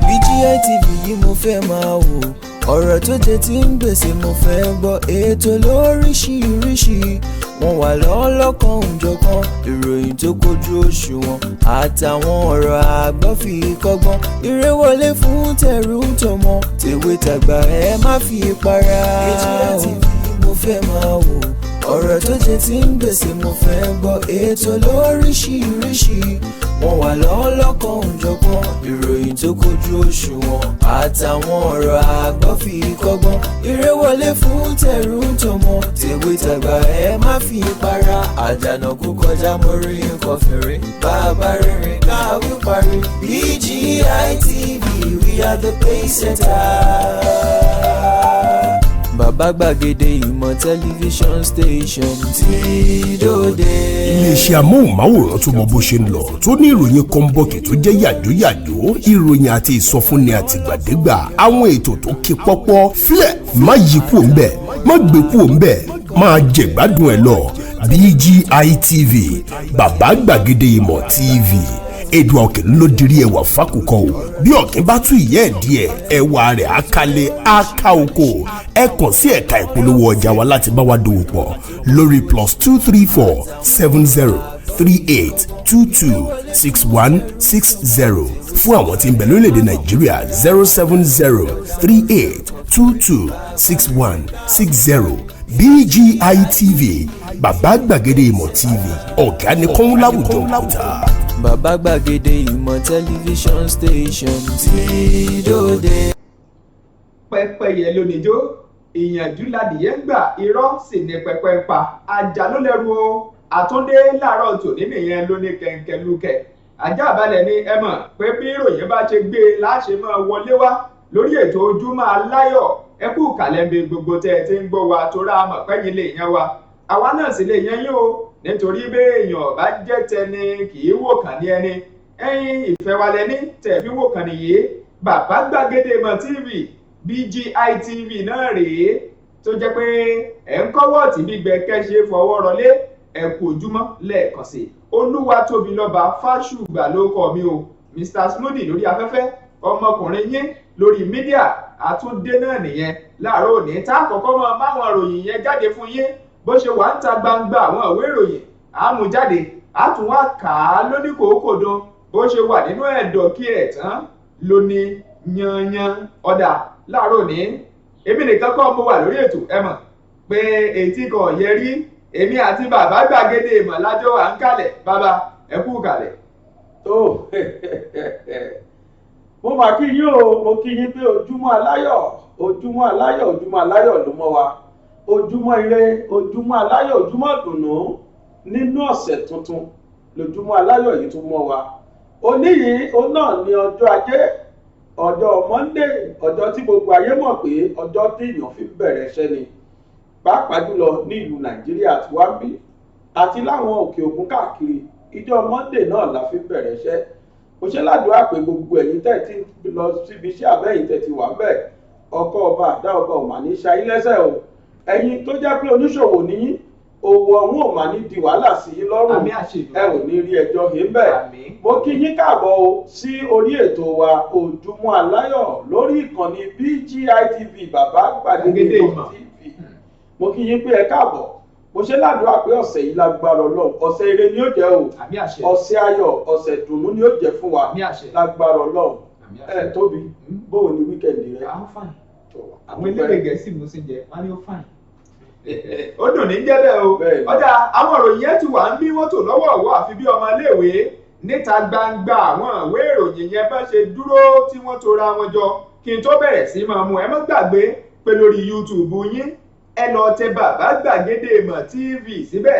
BGI TV yìí mo fẹ́ máa wò, ọ̀rọ̀ tó jẹ tí ń gbèsè mo fẹ́ gbọ́, ètò lóríṣiríṣi wọ́n wà lọ́lọ́kan òjọ̀kan, ìròyìn tó kojú òṣùwọ̀n àtàwọn ọ̀rọ̀ àgbọ́ fi kọ́gbọ́n, eré wọlé fún tẹ̀rù tọmọ tèwe tàgbà ẹ má fi para. BGI TV mo fẹ́ máa wò, ọ̀rọ̀ tó jẹ tí ń gbèsè mo fẹ́ gbọ́, ètò lóríṣiríṣi wọ́n wà lọ́lọ́kan òjọ̀kan, ìròyìn tó kojú òṣùwọ̀n àtàwọn ọ̀rọ̀ àgbọ́ fi kọ́gbọ́n, eré wọlé fún tẹ̀rù tọmọ tèwe tàgbà ẹ má fi para. Àjànà kú kọjá mo rí nǹkan fèrè, bàbá rere káwí parí. BGI TV, we are the pace setters. Bàbá gbàgede ìmọ̀ tẹlifíṣọ̀n station tí dòde. Iléeṣẹ́ amóhùnmáwòrán tó mọ bó ṣe ń lọ, tó ní ìròyìn kọ́ńbọ̀kì tó jẹ́ yàjóyàjó, ìròyìn àti ìsọfúnni àtìgbàdégbà, àwọn ètò tó ké pọ́pọ́ filẹ̀ má yí kúò ń bẹ̀, má gbé kúò ń bẹ̀, máa jẹ̀gbádùn ẹ̀ lọ. BGI TV, bàbá gbàgede ìmọ̀ TV. Èdùà Òkè ló dirí ẹwà fákòkò o, bí ọ̀kín bá tú ìyẹ́ ẹ̀ díẹ̀ ẹwà rẹ̀ àkàlẹ̀ àkà oko. Ẹ kàn sí ẹ̀ka ìpolówó ọjà wa láti bá wa dòwò pọ̀ lórí +234 70 38 22 61 60 fún àwọn tí ń bẹ lórílẹ̀‐èdè Nàìjíríà 070 38 22 61 60. BGI TV, bàbá gbàgede ìmọ̀ TV, ọ̀gá ni kọ́ń láwùjọ òkúta. Bàbá gbàgede ìmọ̀ tẹlifíṣọ̀n station tí dòde. Pẹ́pẹ́yẹ lónìjó, ìyànjú ládìyẹ ń gbà, irọ́ sì ní pẹpẹ ń pa. Ajá ló lẹ́rù o, àtúndé láàárọ̀ tòní nìyẹn ló ní kẹ̀ǹkẹ̀lúkẹ̀. Ajá balẹ̀ ni ẹ mọ̀ pé bí ìròyìn bá ṣe gbé e láṣẹ máa wọlé wá lórí ètò Ojúmọ́ Aláyọ̀. Ẹ kú kàlẹ́ńbẹ̀ gbogbo tẹ́ ẹ ti ń gbọ́ wa tó rà mọ̀ pẹ́yìn lè yan wa. Àwa náà sì lè yan yín o, nítorí béèyàn bá jẹ́ tẹni kì í wò kàn ní ẹni. Ẹ̀yin ìfẹ́ wa lẹ́ni tẹ̀ fi wò kàn nìyí. Bàbá gbàgede ìmọ̀ TV, BGI TV náà rèé tó jẹ́ pé ẹ̀ ń kọ́wọ́ tí gbígbẹ kẹ́ṣe fọwọ́ rọlé. Ẹ kú ojúmọ́ lẹ́ẹ̀kan sí. Olúwatóbilọ́ba Fásùgbà ló kọ mi o, Mr Smoothie lórí afẹ́fẹ́, ọmọkùnrin yín lórí mídíà àtúndé náà nìyẹn láàárọ̀ òní tá àkọ́kọ́ máa máwọn ìròyìn yẹn jáde fún yín bó ṣe wà ń ta gbangba àwọn ìwé ìròyìn àmújáde àtúnwá kà á lóníkòókòdó bó ṣe wà nínú ẹ̀dọ̀ kí ẹ̀ tán lóní yanyan ọ̀dà láàárọ̀ òní. Èmi nìkan kọ́ mo wà lórí ètò ẹ mọ̀ pé etí kan yẹ rí, èmi àti bàbá gbàgede ìmọ̀ lájọ́ wà ń kalẹ̀. Bàbá ẹ kú kalẹ̀. Mo máa kí yín o, mo kí yín pé Ojúmọ́ Aláyọ̀, Ojúmọ́ Aláyọ̀, Ojúmọ́ Aláyọ̀ ló mọ́ wa. Ojúmọ́ ire, Ojúmọ́ Aláyọ̀, Ojúmọ́ ìdùnnú nínú ọ̀sẹ̀ tuntun lójúmọ́ Aláyọ̀ yìí tún mọ́ wa. Òní yìí ó náà ní ọjọ́ Ajé, ọjọ́ Monday, ọjọ́ tí gbogbo ayé mọ̀ pé ọjọ́ tí èèyàn fi bẹ̀rẹ̀ iṣẹ́ ni, pàápàá jùlọ ní ìlú Nàìjíríà àti wá bí àti láwọn òkè òkun káàkiri. Ìjọ Monday náà la fi bẹ̀rẹ̀ iṣẹ́. Mo ṣe ládùúrà pé gbogbo ẹ̀yin tẹ́ ti lọ síbi iṣẹ́ àbẹ́yìn tẹ́ ti wà bẹ́ẹ̀, ọkọ ọba àdá ọba ò mà ní ṣayín lẹ́sẹ̀ o. Ẹ̀yin tó jẹ́ pé oníṣòwò ní owó ọ̀hún ò mà ní di wàhálà sí yín lọ́rùn, ẹ ò ní rí ẹjọ́ yìí bẹ́ẹ̀. Mo kí yín káàbọ̀ o sí orí ètò wa Ojúmọ́ Aláyọ̀ lórí ìkànnì BGI TV, bàbá gbàgede ìmọ̀ TV. Mo kí yín pé ẹ káàbọ̀. Mo ṣe ládùúrà pé ọ̀sẹ̀ yìí lágbára Ọlọ́run, ọ̀sẹ̀ ire ni ó jẹ́ o, ọ̀sẹ̀ ayọ̀, ọ̀sẹ̀ dùnnú ni ó jẹ́ fún wa lágbára Ọlọ́run. Tóbi, bóò ni wíkẹ̀ndì rẹ? Àwọn eléré Gẹ̀ẹ́sì mo sì jẹ wọn ni ó fàìn. Ó dùn ní jẹ́bẹ̀ o. Ọjà àwọn ìròyìn yẹn ti wà ń bí wọ́n tò lọ́wọ́ ọ̀wọ́ àfi bí ọmọ iléèwé níta gbangba àwọn ìwé ìròyìn yẹn bá ṣe dúró tí wọ́n tora wọn jọ kí n tó bẹ̀rẹ̀ sí máa mú ẹ má gbàgbé pé lórí YouTube yín ẹ lọ tẹ bàbá gbàgede ìmọ̀ TV síbẹ̀,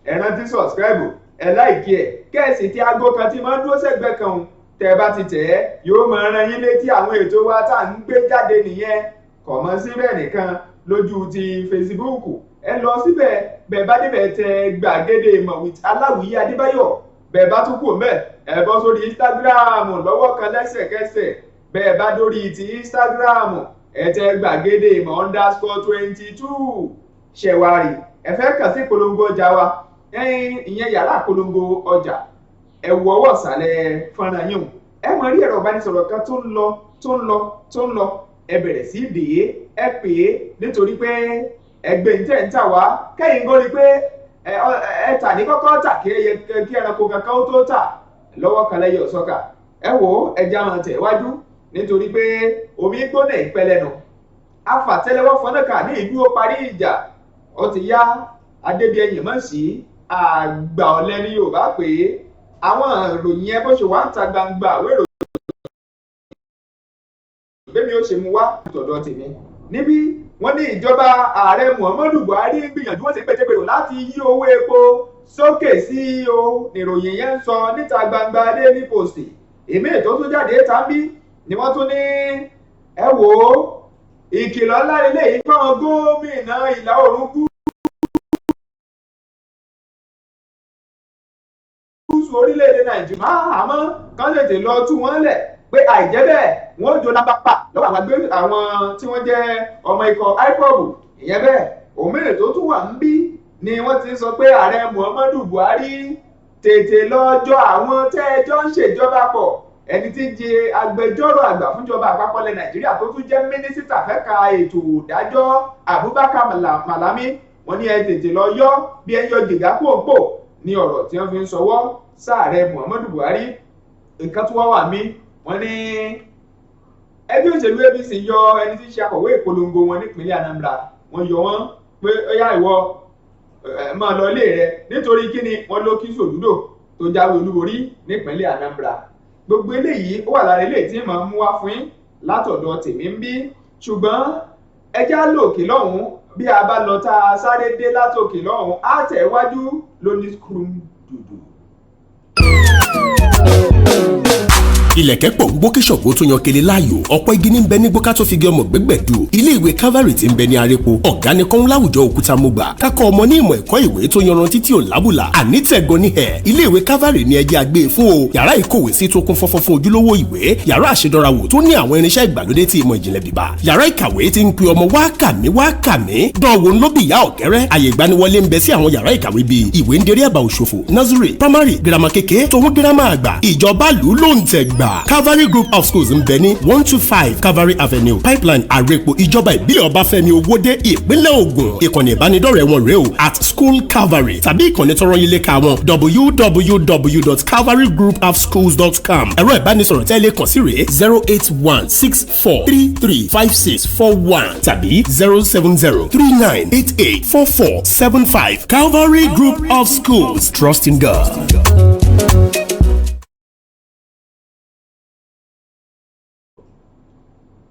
ẹ rántí subscribe, ẹ láìkí ẹ kẹ́ẹ̀sì tí aago kan tí máa ń dúró sẹ́gbẹ̀ẹ́ kan tẹ́ bá ti tẹ̀ ẹ́ yóò máa rán yín létí àwọn ètò wa tá à ń gbé jáde nìyẹn. Kò mọ́ síbẹ̀ nìkan lójú ti Facebook, ẹ lọ síbẹ̀ bẹ́ẹ̀ bá débẹ̀ tẹ gbàgede ìmọ̀ with Aláwìyé Adébáyọ̀, bẹ́ẹ̀ bá tún kù mẹ́ ẹ bọ́ sórí Instagram lọ́wọ́ kan lẹ́sẹ̀kẹsẹ̀, bẹ́ẹ̀ bá dórí ti Instagram ẹ tẹ gbàgede ìmọ̀ _22 ṣẹ̀wárì. Ẹ fẹ́ kàn sí ìpolongo ọjà wa ìyẹn yàrá àpolongo ọjà ẹ wo ọwọ́ ìsàlẹ̀ fọ́nrán yìí ẹ mọ̀ rí ẹ̀rọ ìbánisọ̀rọ̀ kan tó ń lọ ẹ bẹ̀rẹ̀ sí dè é ẹ pè é nítorí pé ẹgbẹ́ ìtẹ̀ ń tà wá kẹ́yìn gbọ́ rí pé ẹ tà ní kọ́kọ́ tà kí ẹranko kankan ó tó tà lọ́wọ́ kan lẹ́yìn ọ̀sọ́kà ẹ wò ó ẹja máa tẹ̀ wájú nítorí pé omi gbóná ìpẹlẹnu afàtẹ́lẹwọ́ fọnàkà ní ìlú ó parí ìjà ó ti yá adébíyẹyìn mọ̀ sí àgbà ọ̀lẹ ní Yorùbá pé àwọn ìròyìn ẹ bó ṣe wá ń ta gbangba wérò bẹ́ẹ̀ ni ó ṣe mú wá tọ̀dọ̀ tèmi níbí wọ́n ní ìjọba ààrẹ Muhammadu Buhari ń gbìyànjú wọ́n sì ń pètèpèrò láti yí owó epo sókè sí o ìròyìn yẹn ń sọ níta gbangba Daily Post èmi ètò tó jáde tàbí ni wọ́n tún ní ẹ wò ó ìkìlọ̀ ńlá lélẹ́yìí fáwọn gómìnà ìlà oòrùn gúúsù orílẹ̀-èdè Nàìjíríà àmọ́ kán tètè lọ tú wọ́n lẹ̀ pé àìjẹ́ bẹ́ẹ̀ wọ́n jó lápapà lọ́wọ́ àwọn tí wọ́n jẹ́ ọmọ ikọ̀ IPOB ìyẹn bẹ́ẹ̀ òmìnira tó tún wà ń bí ni wọ́n ti sọ pé ààrẹ Muhammadu Buhari tètè lọ́jọ́ àwọn tẹ́ẹjọ́ ń ṣèjọba pọ̀ ẹni tí ń jẹ agbẹjọ́rò àgbà fúnjọba àpapọ̀ ilẹ̀ Nàìjíríà tó tún jẹ́ mínísítà fẹ́ka ètò ìdájọ́ Abubakar Malami wọ́n ní ẹ tètè lọ yọ bí ẹ yọ jìgá pòpò ní ọ̀rọ̀ tí wọ́n fi ń sọwọ́ sáàrẹ Muhammadu Buhari nǹkan tó wá wà mí wọ́n ní ẹgbẹ́ òṣèlú APC yọ ẹni tí ń ṣe akọ̀wé ìpolongo wọn nípínlẹ̀ Anambra wọ́n yọ wọ́n pé ọyá ìwọ máa lọ ilé rẹ nítorí kíni wọ́n ló kí Sòlúdò tó jáwé olúborí nípínlẹ̀ Anambra gbogbo eléyìí ó wà lára eléyìí tí màá mú wá fún yín látọ̀dọ̀ tèmi ń bí ṣùgbọ́n ẹjá lòkè lọ́hùn-ún bí a bá lọ tá a sáré dé látòkè lọ́hùn-ún á tẹ̀ wájú lóní skrum dùdù. ilẹ̀kẹ̀ pọ̀ gbó kí ṣọ̀gbó tó yan kele láàyò ọ̀pọ̀ igi ní bẹ ní gbóká tó fi gé ọmọ gbẹ́gbẹ̀dù ilé ìwé Calvary tí ń bẹ ní arépo ọ̀gá ni kọ́ń láwùjọ òkúta mọ́gbà kákọ́ ọmọ ní ìmọ̀ ẹ̀kọ́ ìwé tó yanrantí tí ò lábùlà àní tẹ̀gàn ní ẹ̀ ilé ìwé Calvary ní ẹjẹ́ àgbé fún o yàrá ìkówé sí tó kún fọ́fọ́ fún ojúlówó ìwé yàrá àṣedọ́rawò tó ní àwọn irinṣẹ́ ìgbàlódé tí ìmọ̀ ìjìnlẹ̀ bíbá yàrá ìkàwé tí ń pe ọmọ wá kàmí dánwò ń lóbi ìyá ọ̀kẹ́rẹ́ àyè ìgbaniwọlé ń bẹ sí àwọn yàrá ìkàwé bíi ìwé ń derí àbá òṣòfò nursery primary girama kékeré tòun girama àgbà ìjọba lù ló ń tẹ̀ gbà Calvary Group of Schools ń bẹ ní 125 Calvary Avenue Pipeline Àrèpò ìjọba ìbílẹ̀ Ọbáfẹ́mi Owódé ìpínlẹ̀ Ògùn ìkànnì ìbánidọ́rẹ̀ẹ́ wọn rèé o at School Calvary tàbí ìkànnì tọrọ yín léka wọn www.calvarygroupofschools.com ẹ̀rọ ìbánisọ̀rọ̀ tẹ́lẹ̀ kàn sí rèé 08164335641 tàbí 07039884475 Calvary Group of Schools, trust in God.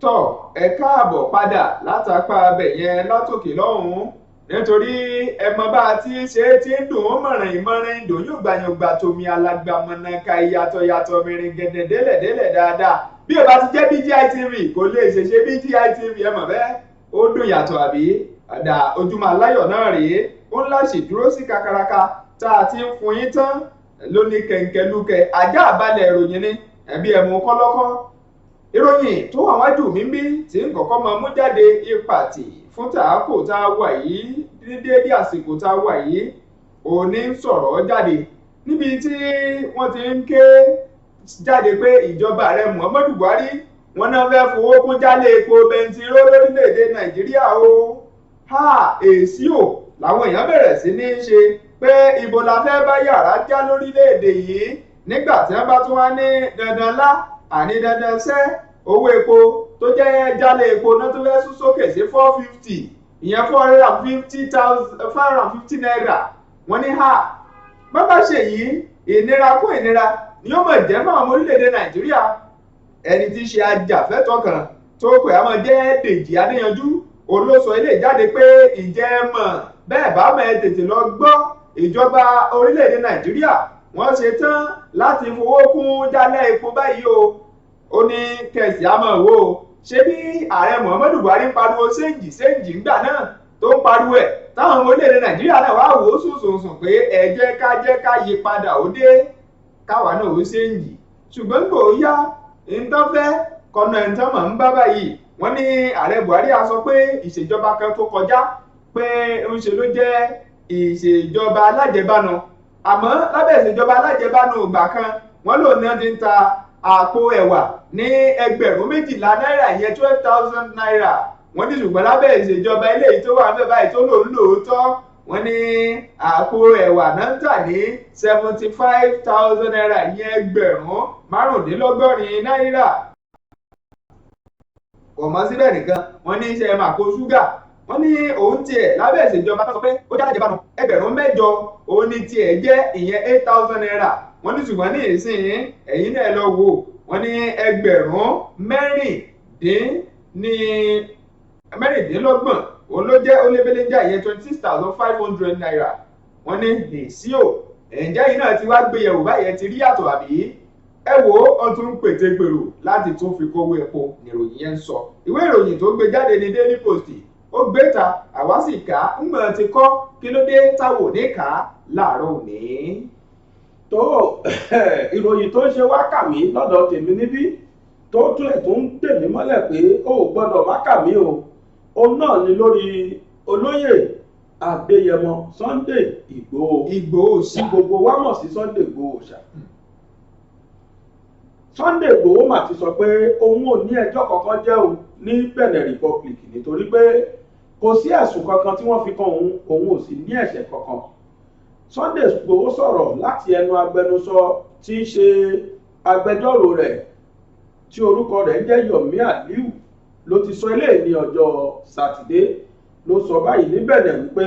tọ́ ẹ káàbọ̀ padà látàpá abẹ yẹn látòkè lọ́hùn-ún nítorí ẹmọ bá a ti ṣe é ti ń dùn ó mọ̀ràn ìmọ̀ràn ìdùn yóò gbàyàngbà tómi alágbàmọ̀nàka ìyàtọ̀ mìíràn gẹ̀dẹ̀ délẹ̀ dáadáa bí o bá ti jẹ́ BGI TV kò lè ṣèṣe BGI TV ẹ mọ̀ bẹ́ẹ̀ ó dùn yàtọ̀ àbí àdá Ojúmọ́ Aláyọ̀ náà rèé ó ńlá ṣèdúró sí kakaraka tá a ti ń fún yín tán lóní kẹ̀ǹkẹ̀lúkẹ̀ ajá àbálẹ̀ ìròyìn ni ẹ̀bí ẹ̀mú kọ́lọ́kọ́ ìròyìn tó wà wájú mi ń bí tí ń kọ́kọ́ máa mú jáde ìpàtì fún tààkò tá a wà yìí ní déédé àsìkò tá a wà yìí òní ń sọ̀rọ̀ jáde níbi tí wọ́n ti ń ké jáde pé ìjọba ààrẹ Muhammadu Buhari wọ́n náà fẹ́ fowó kún jálè epo bẹntiró lórílẹ̀‐èdè Nàìjíríà o èsì ò làwọn èèyàn bẹ̀rẹ̀ sí ní ṣe pé ibo la fẹ́ bá yàrá já lórílẹ̀‐èdè yìí nígbà tí wọ́n bá tún wá ní dandan lá àní dandan sẹ́ owó epo tó jẹ́ jálẹ̀ epo náà tó fẹ́ sún sókè sí 450 ìyẹn 450 naira wọ́n ní bábá ṣe yìí ìnira kún ìnira ni ó mọ̀ jẹ́ fún àwọn orílẹ̀-èdè Nàìjíríà ẹni tí í ṣe ajàfẹ́tọ̀ọ́ kan tó pè á mọ̀ jẹ́ Dèjì Adéyanjú olóṣọ ilé ìjáde pé ìjẹ́ mọ̀ bẹ́ẹ̀ bá mọ̀ ẹ́ tètè lọ gbọ́ ìjọba orílẹ̀-èdè Nàìjíríà wọ́n ṣe tán láti fowó kún jálẹ̀ epo báyìí o ó ní kẹsì àmọ́ wò ó ṣé bí ààrẹ Muhammadu Buhari ń pariwo séǹjì ńgbà náà tó ń pariwo ẹ̀ táwọn ọmọ orílẹ̀-èdè Nàìjíríà náà wá wò ó sùnsùn pé ẹ jẹ́ ká yí padà ó dé káwa náà ó séǹjì ṣùgbọ́n gbò ó yá ìtọ́fẹ́ kọ́nà ìtọ́mọ̀ ń bá báyìí wọ́n ní ààrẹ Buhari á sọ pé ìṣèjọba kan tó kọjá pé ń ṣe ló jẹ́ ìṣèjọba alájẹbánu àmọ́ lábẹ́ ìṣèjọba alájẹbánu ìgbà kan wọ́n lò ní ti ń ta àpò ẹ̀wà ní 12,000 náírà ìyẹn 12,000 naira wọ́n ní ṣùgbọ́n lábẹ́ ìṣèjọba eléyìí tó wà bẹ́ẹ̀ báyìí tó lò ń lòótọ́ wọ́n ní àpò ẹ̀wà náà ń tà ní 75,000 naira ìyẹn 75,000 náírà. kò mọ́ síbẹ̀ nìkan wọ́n ní iṣẹ́ màkó ṣúgà wọ́n ní òun tiẹ̀ lábẹ́ ìṣèjọba tó sọ pé ó jáde bánu 8,000 òun ní tiẹ̀ jẹ́ ìyẹn 8,000 naira wọ́n ní ṣùgbọ́n ní ìsìn ẹ̀yìn náà lọ wò wọ́n ní 16,000 òun ló jẹ́ olébéléjà ìyẹn 26,500 naira wọ́n ní èsì ò ẹ̀ǹjẹ́ yìí náà ti wá gbéyẹ̀wò báyẹn ti rí yàtọ̀ àbí ẹ wo ó tún ń pète gbèrò láti tún fi kówó epo níròyìn yẹn ń sọ ìwé ìròyìn tó gbé jáde ní Daily Post ó gbé ta àwa sì ká ń gbọ̀n ti kọ́ kí ló dé táwọn ò ní kà á láàárọ̀ òní. tó ìròyìn tó ń ṣe wá kà mí lọ́dọ̀ tèmi níbí tó tún ẹ̀ tó ń tèmi mọ́lẹ̀ pé ó gbọ́dọ̀ má kà mí o òun náà ni lórí olóyè Adéyẹmọ Sunday Ìgbòho sí gbogbo wa mọ̀ sí Sunday Ìgbòho ṣá. Sunday Ìgbòho mà ti sọ pé òun ò ní ẹjọ́ kankan jẹ́ o ní Benin Republic nítorí pé kò sí ẹ̀sùn kankan tí wọ́n fi kan òun ò sì ní ẹ̀ṣẹ̀ kankan. Sunday Ìgbòho sọ̀rọ̀ láti ẹnu agbẹnusọ tí í ṣe agbẹjọ́rò rẹ̀ tí orúkọ rẹ̀ ń jẹ́ Yomi Aliu ló ti sọ eléyìí ní ọjọ́ Sátidé ló sọ báyìí ní Benin wípé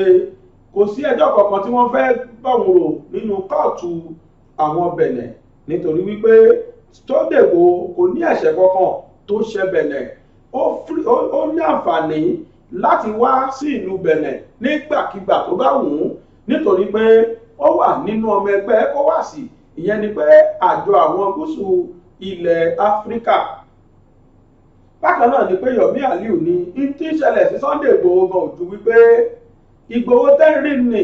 kò sí ẹjọ́ kankan tí wọ́n fẹ́ bá òun rò nínú kóòtù àwọn Benin nítorí wípé Sunday Ìgbòho kò ní ẹ̀ṣẹ̀ kankan tó ṣe Benin ó ní àǹfààní láti wá sí ìlú Benin nígbàkigbà tó bá wù ú nítorí pé ó wà nínú ọmọ ẹgbẹ́ ECOWAS ìyẹn ni pé àjọ àwọn gúúsù ilẹ̀ Áfíríkà. Bákan náà ni pé Yomi Aliu ní tí ń ṣẹlẹ̀ sí Sunday Ìgbòho gan ojú wípé Ìgbòho tẹ́rì ní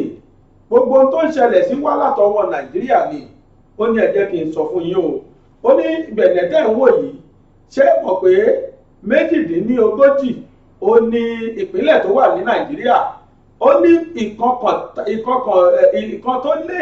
gbogbo tó ń ṣẹlẹ̀ sí wá látọwọ́ Nàìjíríà ni ó ní ẹ jẹ́ kí n sọ fún yín o ó ní Benin tẹ́ ń wò yìí ṣé mọ̀ pé 48 ó ní ìpínlẹ̀ tó wà ní Nàìjíríà ó ní ìkan tó lé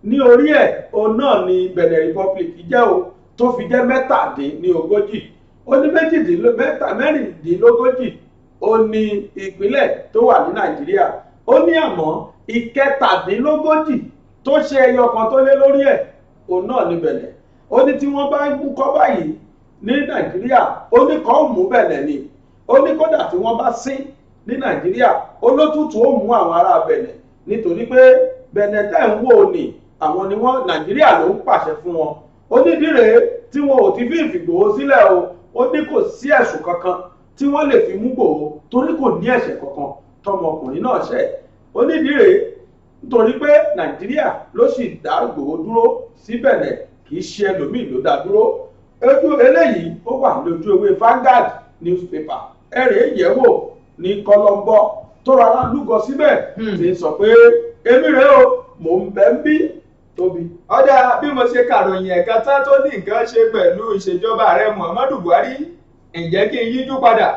ní orí ẹ̀ òun náà ni Benin Republic jẹ́ o tó fi jẹ́ 37 ó ní 36 ó ní ìpínlẹ̀ tó wà ní Nàìjíríà ó ní àmọ́ 37 tó ṣe ẹyọ kan tó lé lórí ẹ̀ òun náà ní Benin ó ní tí wọ́n bá ń kọ́ báyìí ní Nàìjíríà ó ní kọ́ mú Benin ni ó ní kódà tí wọ́n bá sín ní Nàìjíríà olótùtù ó mú àwọn ará Benin nítorí pé Benin tẹ́ ń wò ní àwọn ni wọ́n Nàìjíríà ló ń pàṣẹ fún wọn ó ní díre tí wọn ò ti fi Ìgbòho sílẹ̀ o ó ní kò sí ẹ̀sùn kankan tí wọ́n lè fi mú Ìgbòho torí kò ní ẹ̀ṣẹ̀ kankan tọmọkùnrin náà ṣẹ̀ ó ní díre nítorí pé Nàìjíríà ló sì dá Ìgbòho dúró sí Benin kì í ṣe ẹlòmíì ló dá dúró ojú eléyìí ó wà lójú ewé Vanguard newspaper ẹ̀rẹ̀ yẹ̀wò ní kọlọ́mbọ́ tó rárá lúgọ síbẹ̀ tí ń sọ pé èmi rẹ̀ o mò ń bẹ́ ń bí tóbi. ọjà bí mo ṣe kàròyìn ẹ̀ka tá tó ní nǹkan ṣe pẹ̀lú ìṣèjọba ààrẹ Muhammadu Buhari ǹjẹ́ kí n yíjú padà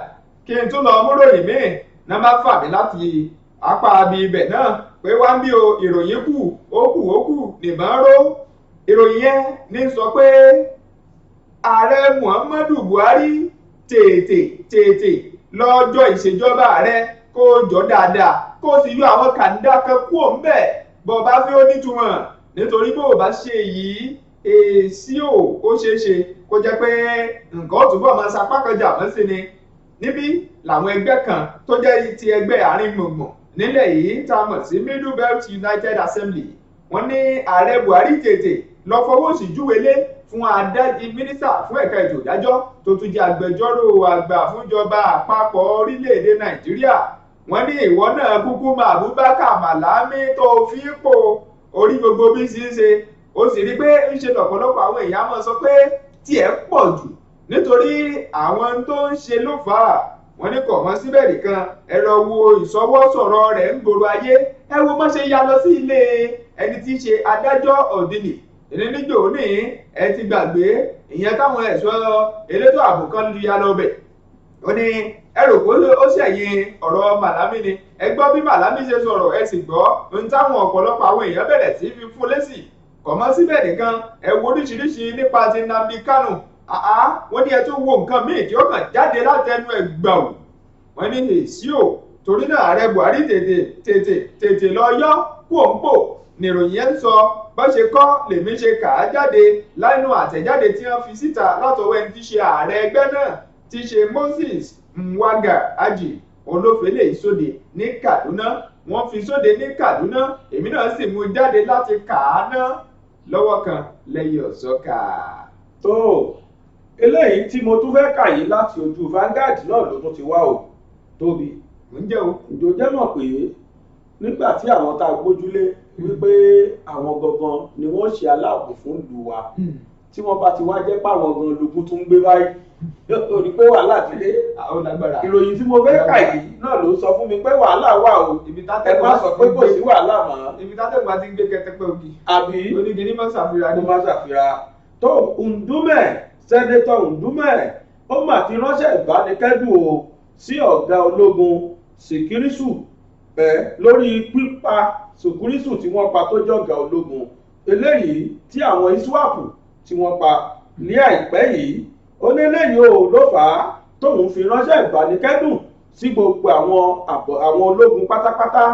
kí n tún lọ múròyìn míì náà má fà mí láti apá abi ibẹ̀ náà pé wá ń bí o ìròyìn kù ó kù nìbọn ró ìròyìn yẹn ní sọ pé ààrẹ Muhammadu Buhari tètè lọ́jọ́ ìṣèjọba ààrẹ kó jọ dáadáa kó sì yọ àwọn kàńdá kan kú òun bẹ́ẹ̀ bọ́ bá fi ó nítumọ̀ nítorí bó o bá ṣe yìí èsì ò ó ṣeé ṣe kó jẹ́ pé nǹkan ó túbọ̀ máa sapá kan jà mọ́ sí ni níbí làwọn ẹgbẹ́ kan tó jẹ́ ti ẹgbẹ́ àárín gbùngbùn nílẹ̀ yìí tá a mọ̀ sí Middle Belt United Assembly wọ́n ní ààrẹ Buhari tètè lọ fọwọ́ sí júwèlé fún adájí mínísítà fún ẹ̀ka ètò ìdájọ́ tó tún jẹ́ agbẹjọ́rò àgbà fúnjọba àpapọ̀ orílẹ̀-èdè Nàìjíríà wọ́n ní ìwọ náà kúkú mọ Abubakar Malami tó fi pò orí gbogbo bí sí ṣe ó sì rí pé ń ṣe lọ́pọ̀lọpọ̀ àwọn èèyàn máa sọ pé tiẹ̀ pọ̀ jù nítorí àwọn tó ń ṣe ló fà á wọ́n ní kọ̀ mọ́ síbẹ̀ nìkan ẹ lọ wo ìsọwọ́sọ̀rọ̀ rẹ̀ ń gbòòrò ayé ẹ wo bó ṣe ya lọ sí ilé ẹni tí í ṣe adájọ́ Odili níjó ní ẹ ti gbàgbé ìyẹn táwọn ẹ̀ṣọ́ elétò ààbò kan lu ya lọ bẹ̀ ó ní ẹ rò pé ó ṣẹ̀yìn ọ̀rọ̀ Màlámí ni ẹ gbọ́ bí Màlámí ṣe sọ̀rọ̀ ẹ sì gbọ́ ohun táwọn ọ̀pọ̀lọpọ̀ àwọn èèyàn bẹ̀rẹ̀ sí fi fún lésì kọ̀mọ́ síbẹ̀ nìkan ẹ wo oríṣiríṣi nípa ti Nnamdi Kanu wọ́n ní ẹ tún wo nǹkan míì tí ó kàn jáde látẹnu ẹ̀ gbàù wọ́n ní èsì ò torí náà ààrẹ Buhari tètè lọ yọ kú òǹpò nìròyìn yẹn ń sọ bá ṣe kọ́ lèmi ṣe kà á jáde lẹ́nu àtẹ̀jáde tí wọ́n fi síta látọwọ́ ẹni tí ṣe ààrẹ ẹgbẹ́ náà tí ṣe Moses Mwaga Aji olófèlè ìsóde ní Kaduna wọ́n fi sóde ní Kaduna èmi náà sì mú jáde láti kà á ná lọ́wọ́ kan lẹ́yìn ọ̀sọ́kà. tó eléyìí tí mo tún fẹ́ kà yìí láti ojú Vanguard náà ló tún ti wá o Tóbi. ǹjẹ́ o. ìjọ jẹ́ mọ̀ pé nígbà tí àwọn tá a gbójúlé wípé àwọn gangan ni wọ́n ṣe aláàbò fún ìlú wa tí wọ́n bá ti wá jẹ́ páwọn gan lógún tún gbé báyìí ó rí pé wàhálà ti dé. ìròyìn tí mo fẹ́ kà yìí náà ló sọ fún mi pé wàhálà wà o ẹ má sọ pé kò sí wàhálà mọ́. ibi tátẹ́gùn bá ti ń gbé kẹtẹpẹ ògì. àbí onígi ní má ṣàfihàn. ní má ṣàfihàn tó Ndume sẹ́nétọ̀ Ndume ó mà ti ránṣẹ́ ìbánikẹ́dùn o sí ọ̀gá ológun Sìkírísù lórí pípa Sìkírísù tí wọ́n pa tó jọ̀gá ológun eléyìí tí àwọn ISWAP tí wọ́n pa ní àìpẹ́ yìí ó ní lẹ́yìn o ló fà á tóun fi ránṣẹ́ ìbánikẹ́dùn sí gbogbo àwọn ológun pátápátá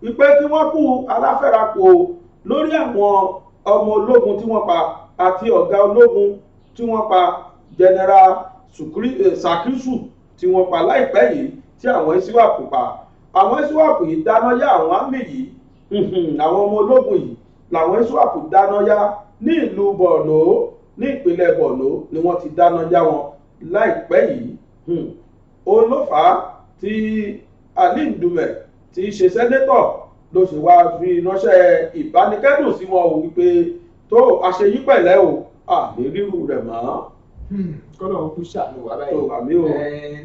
wípé kí wọ́n kú aláfẹ́rakò lórí àwọn ọmọ ológun tí wọ́n pa àti ọ̀gá ológun tí wọ́n pa General Sàkírísù tí wọ́n pa láìpẹ́ yìí tí àwọn ISWAP pa àwọn ISWAP yìí dáná yá àwọn àmì yìí àwọn ọmọ ológun yìí làwọn ISWAP dáná yá ní ìlú Borno ní ìpínlẹ̀ Borno ni wọ́n ti dáná yá wọn láìpẹ́ yìí ó ló fà á tí Ali Ndume tí í ṣe sẹ́nétọ̀ ló ṣe wá fi ránṣẹ́ ìbánikẹ́dùn sí wọn ò wípé tó àṣeyí pẹ̀lẹ́ o àmì rírù rẹ̀ mọ́. kọ́nà òkú ṣàánú wa báyìí tó àmì o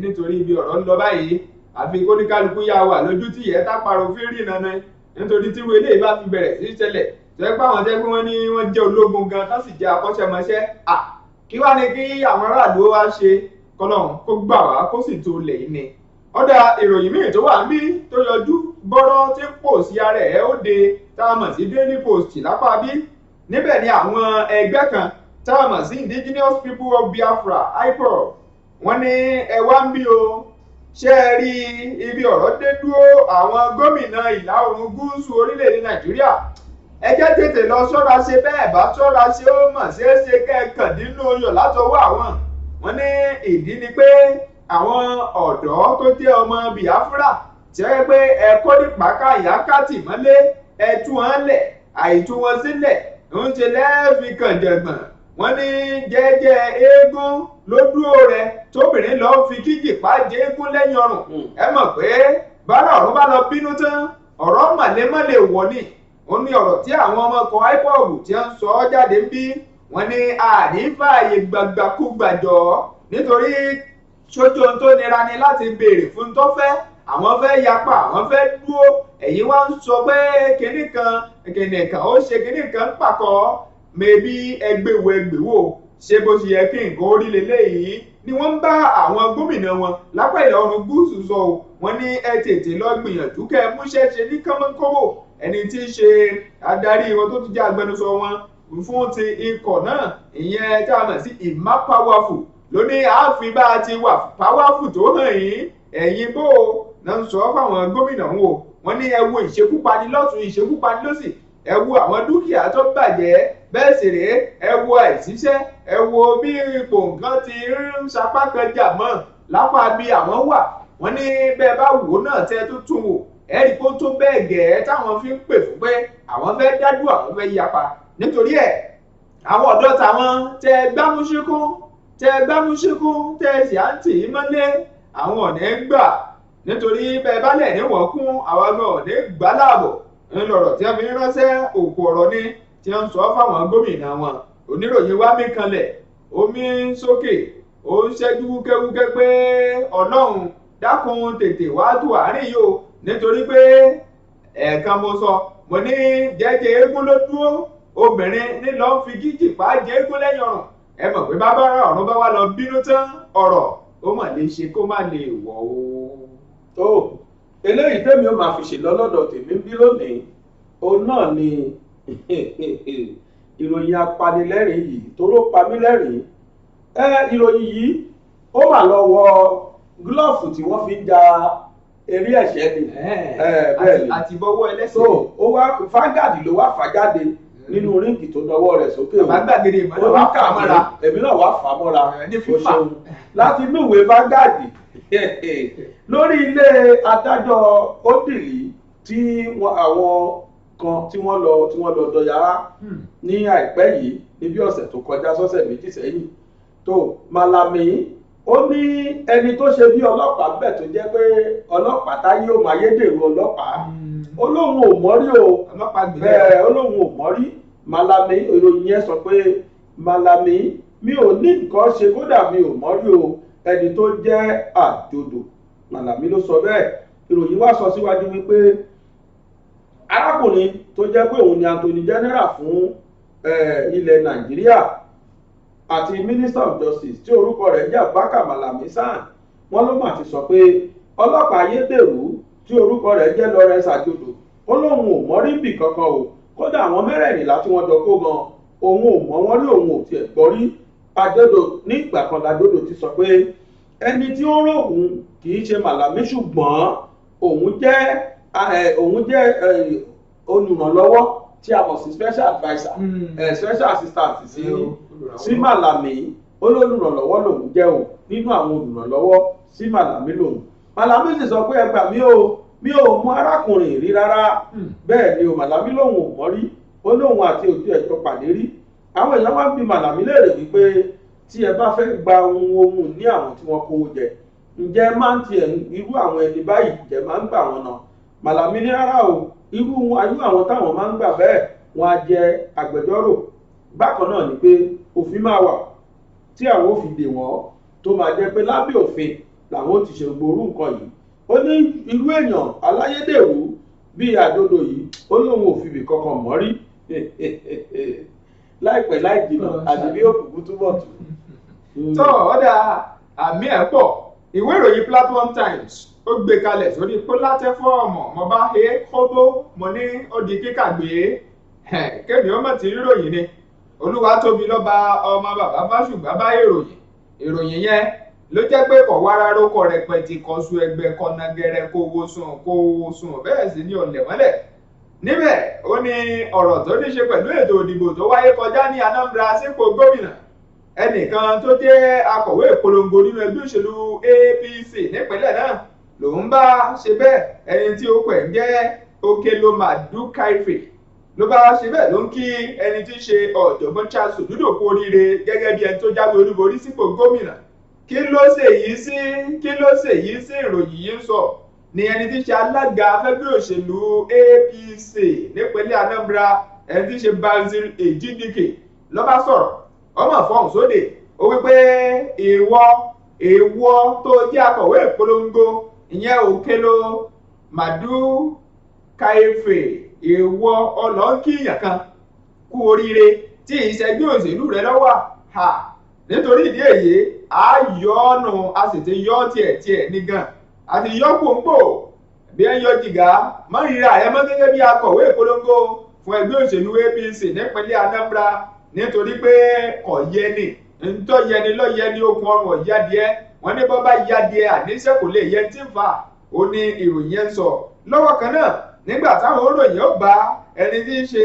nítorí ibi ọ̀rọ̀ ń lọ báyìí àfi kóníkálukú yá wà lójú tí ìyẹn tápàrọ̀ fi rí nànà nítorí tí wọlé bá fi bẹ̀rẹ̀ sí ṣẹlẹ̀ tẹ́ pé àwọn tẹ́gbẹ́ wọn ní wọ́n jẹ́ ológun gan tó sì jẹ́ akọ́ṣẹ́mọṣẹ́ kí wá ní kí àwọn aráàlú wa ṣe kọ́lọ́hún kó gbà wá kó sì tó lẹ̀ yìí ni. ọ̀dà ìròyìn míì tó wà ń bí tó yọjú bọ́rọ́ tí pò sí ara ẹ̀ ó de tá a mọ̀ sí Daily Post lápá bí níbẹ̀ ni àwọn ẹgbẹ́ kan tá a mọ̀ sí Indigenous People of Biafra IPOB wọ́n ní ẹ wá ń bí o ṣé ẹ rí ibi ọ̀rọ̀ dé dúró àwọn gómìnà ìlà oòrùn gúúsù orílẹ̀-èdè Nàìjíríà ẹ jẹ́ tètè lọ ṣọ́ra ṣe bẹ́ẹ̀ bá ṣọ́ra ṣe ó mọ̀ ṣeéṣe kẹ́ẹ̀kàndínlú oyọ̀ látọwọ́ àwọn wọn ní ìdí ni pé àwọn ọ̀dọ́ tó jẹ́ ọmọ Biafra tí ó yẹ pé ẹ kó nípa káyàkátì mọ́lé ẹ tú wọn lẹ̀ àìtú wọn sílẹ̀ ń ṣe lẹ́ẹ̀fi kànjẹ̀gbọ̀n wọn ní jẹ́jẹ́ eégún ló dúró rẹ tóbìnrin lọ fi kíjìpá jẹ eégún lẹ́yìn ọrùn ẹ mọ̀ pé bára ọ̀run bá lọ bínú tán ọ̀rọ̀ màlémọ́lẹ̀ wọ̀ ni ó ní ọ̀rọ̀ tí àwọn ọmọ ọkọ̀ IPOB tí ń sọ jáde ń bí wọ́n ní ànífààyè gbàgbàkúgbàjọ nítorí sójú ohun tó nira ni láti béèrè fún tó fẹ́ àwọn fẹ́ yapa àwọn fẹ́ dúró ẹ̀yin wá ń sọ pé kinní kan ó ṣe kinní kan pàkọ́ mẹ́bí ẹgbẹ̀wò ṣé bó ṣe yẹ kí nǹkan orí leléyìí ni wọ́n ń bá àwọn gómìnà wọn lápá ìlà oòrùn gúúsù sọ wọ́n ní ẹ tètè lọ gbìyànjú kẹ́ ẹ múṣẹ́ ṣe ní kánmọ́kọ́wò ẹni tí í ṣe adarí wọn tó tún jẹ́ agbẹnusọ wọn fún ti ikọ̀ náà ìyẹn tá a mọ̀ sí Emma Powerful ló ní àáfin bá a ti wà powerful tó hàn yín ẹ̀yin bó náà ń sọ fáwọn gómìnà wọn o wọ́n ní ẹ wo ìṣekúpani lọ́tún ìṣekúpani lọ́sì ẹ wo àwọn dúkìá tó bàjẹ́ bẹ́ẹ̀ sì rèé ẹ wo àìsíṣẹ́ ẹ wo bí ipò nǹkan ti ń sapá kan jà mọ́ lápá bí àwọn wà wọ́n ní bẹ́ẹ̀ bá wò náà tẹ́ tó tún wò ẹ̀rí kó tó bẹ́ẹ̀ gẹ̀ẹ́ táwọn fi ń pè fún pé àwọn fẹ́ dájú àwọn fẹ́ yapa nítorí ẹ̀ àwọn ọ̀dọ́ táwọn tẹ gbámúṣíkún tẹ sì á ń tì í mọ́lé àwọn ọ̀nà gbà nítorí bẹ́ẹ̀ bá lẹ̀ níwọ̀n kún àwọn ọmọ ọ̀nà gbà láàbọ̀ ńlọrọ̀ tí wọ́n fi ń ránṣẹ́ òkú ọ̀rọ̀ ní tí wọ́n ń sọ fáwọn gómìnà wọn oníròyìn wá mí kanlẹ̀ omi sókè ó ń ṣẹ́jú wúkẹ́wúkẹ́ pé ọlọ́run dákun tètè wá tú àárín yìí o nítorí pé ẹ̀ẹ̀kan mo sọ mo ní jẹ́jẹ́ eégún ló dúró obìnrin nílò ń fi gíjìpá jẹ eégún lẹ́yìn ọrùn ẹ mọ̀ pé bàbá ọ̀run bá wà lọ bínú tán ọ̀rọ̀ ó mà lè ṣe kó má lè wọ̀ o. tó eléyìí tèmi ó máa fi ṣèlọ lọ́dọ̀ tèmi bí lónìí òun náà ni ìròyìn apanilẹ́rìn yìí tó ló pa mí lẹ́rìn. Ìròyìn yìí ó mà lọ wọ gílọ́ọ̀fù tí wọ́n fi ń ja eré ẹ̀ṣẹ́ ni. Bẹ́ẹ̀ ni àti bọ́wọ́ ẹlẹ́sẹ̀. so ó wá fáńgàdì ló wá fà jáde nínú ríǹgì tó dọwọ́ rẹ̀ sókè. bàbá gbàgede ìmọ̀lẹ́ wá fà á mọ́ra. èmi náà wá fà á mọ́ra ní fífà láti inú ìwé fáńgàdì lórí ilé adájọ́ Odili tí àwọn kan tí wọ́n lọ dọ̀yàrá ní àìpẹ́ yìí níbi ọ̀sẹ̀ tó kọjá sọ́sẹ̀ méjì sẹ́yìn. tó Malami ó ní ẹni tó ṣe bí ọlọ́pàá bẹ̀ tó jẹ́ pé ọlọ́pàá táyé ò máa yédèrú ọlọ́pàá ó lóun ò mọ́rí o bẹ́ẹ̀ ó lóun ò mọ́rí. Malami ìròyìn yẹn sọ pé Malami mi ò ní nǹkan ṣe kódà mi ò mọ́rí o ẹni tó jẹ́ àjòdò Malami ló sọ bẹ́ẹ̀. ìròyìn wá sọ síwájú wípé arákùnrin tó jẹ́ pé òun ni Attorney General fún ilẹ̀ Nàìjíríà àti Minister of Justice tí orúkọ rẹ̀ jẹ́ Abubakar Malami San wọ́n ló mà ti sọ pé ọlọ́pàá ayédèrú tí orúkọ rẹ̀ jẹ́ Lawrence Ajodo ó lóun ò mọ̀ rí bì kankan o kódà àwọn mẹ́rẹ̀ẹ̀rìnlá tí wọ́n jọ kó gan òun ò mọ̀ wọ́n rí òun ò tiẹ̀ gbọ́ rí. Ajodo ní ìgbà kan l'Ajodo ti sọ pé ẹni tí ó rò òun kì í ṣe Malami ṣùgbọ́n òun jẹ́ olùrànlọ́wọ́ tí a mọ̀ sí special adviser special assistant sí Malami olùrànlọ́wọ́ lòun jẹ́ o nínú àwọn olùrànlọ́wọ́ sí Malami lòun. Malami sì sọ pé ẹ gbà mí o mi ò mọ arákùnrin rí rárá bẹ́ẹ̀ ni o Malami lòun ò mọ̀ rí ó lóun àti òjú ẹ̀jọ́ pàdé rí. àwọn èèyàn wá ń bi Malami léèrè wípé tí ẹ bá fẹ́ gba ohun ní àwọn tí wọ́n kówó jẹ ǹjẹ́ máa ń tiẹ̀ irú àwọn ẹni báyìí jẹ́ máa ń gbà wọn náà. Malami ní rárá o irú àwọn táwọn máa ń gbà bẹ́ẹ̀ wọ́n á jẹ́ agbẹjọ́rò. bákan náà ni pé òfin máa wà tí àwọn ò fi dè wọ́n tó máa jẹ́ pé lábẹ́ òfin làwọn ò ti ṣe gbòòrú nǹkan yìí. ó ní irú èèyàn aláyédèrú bíi Ajodo yìí ó lóun ò fi ibì kankan mọ́ rí láìpẹ́ láì jìnnà àti bí òkùnkùn túbọ̀ tù. tó ọ̀dà àmì ẹ̀ pọ̀ ìwé ìròyìn Platform Times ó gbé kalẹ̀ sórí pólátẹ́fọ́ọ̀mù mo bá he kóbó mo ní ó di kíkàgbé kémi ọmọ tí ríròyìn ni Olúwatóbi lọ́ba ọmọ bàbá Fásùgbà bá ìròyìn yẹn ló jẹ́ pé kọ̀ wára rókọ rẹpẹtì kọ́sù ẹgbẹ́ kọ́nagẹrẹ kó wo sùn bẹ́ẹ̀ sì ni ọ̀lẹ̀ mọ́lẹ̀ níbẹ̀ ó ní ọ̀rọ̀ tó ní ṣe pẹ̀lú ètò ìdìbò tó wáyé kọjá ní Anambra sípò gómìnà ẹnìkan tó jẹ́ akọ̀wé ìpolongo nínú ẹgbẹ́ òṣèlú APC nípínlẹ̀ náà lòun bá ṣe bẹ́ẹ̀ ẹni tí ó pẹ̀ ń jẹ́ Okelomadu Kaife ló bá ṣe bẹ́ẹ̀ ló ń kí ẹni tí í ṣe ọ̀jọ̀gbọ́n Charles Odudo kú oríire gẹ́gẹ́ bí ẹni tó jáwé olúborí sípò gómìnà. kí ló ṣèyí sí ìròyìn yìí ń sọ ni ẹni tí í ṣe alága fẹ́gbẹ́ òṣèlú APC nípínlẹ̀ Anambra ẹni tí í ṣe Basil Ejidike ló bá sọ̀rọ̀ ọmọ fọhùn sóde ó wípé èèwọ̀ tó jẹ́ akọ̀wé ìpolongo ìyẹn Okelomadu Kaife èèwọ̀ ọlọ́ọ̀kìyàn kan kú oríire tí ìṣẹ́gbẹ́ òṣèlú rẹ lọ́wọ́ nítorí ìdí èyí a yọ ọ́nù a sì ti yọ tiẹ̀ nígàn àti yọ pòǹpò bí ẹ yọ jìgá mọ́rìíra ẹ mọ́ gẹ́gẹ́ bí akọ̀wé ìpolongo fún ẹgbẹ́ òṣèlú APC nípínlẹ̀ Anambra nítorí pé kò yẹni ntọ́ yẹni lọ́ yẹni okùn ọrùn ọ̀yádìẹ wọn ní bọ́ bá yádìẹ àníṣe kò lè yẹ tí ń fà ó ní ìròyìn yẹn sọ lọ́wọ́ kan náà nígbà táwọn olóyìn ó bá ẹni tí ń ṣe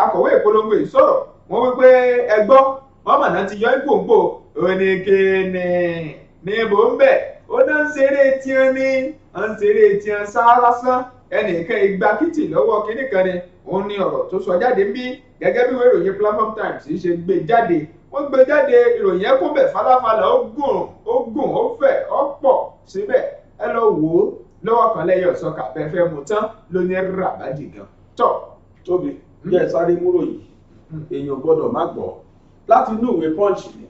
akọ̀wé ìpolongo yìí sọ̀rọ̀ wọ́n wí pé ẹgbọ́ wọ́n mọ̀ náà ti yọ ìgbòǹgbò oníkéne níbo ń bẹ̀ ó náà ń ṣeré tiẹ̀ sá lásán ẹnìkan igba kìtì lọ́wọ́ kínní kan ni òun ní ọ̀rọ̀ tó sọ jáde ń bí gẹ́gẹ́ bí ìròyìn Platform Times ṣe gbé jáde wọ́n gbé jáde ìròyìn ẹ̀ kún bẹ̀ falafala ó gùn ó fẹ̀ ó pọ̀ síbẹ̀ ẹ lọ wò ó lọ́wọ́ kan lẹ́yìn ọ̀sọ́kà bẹ́ẹ̀ fẹ́ mu tán ló ní ràbájì gan. tọ́ Tóbi jẹ́ sáré múrò yìí èèyàn gbọ́dọ̀ má gbọ́ láti inú ìwé Punch ni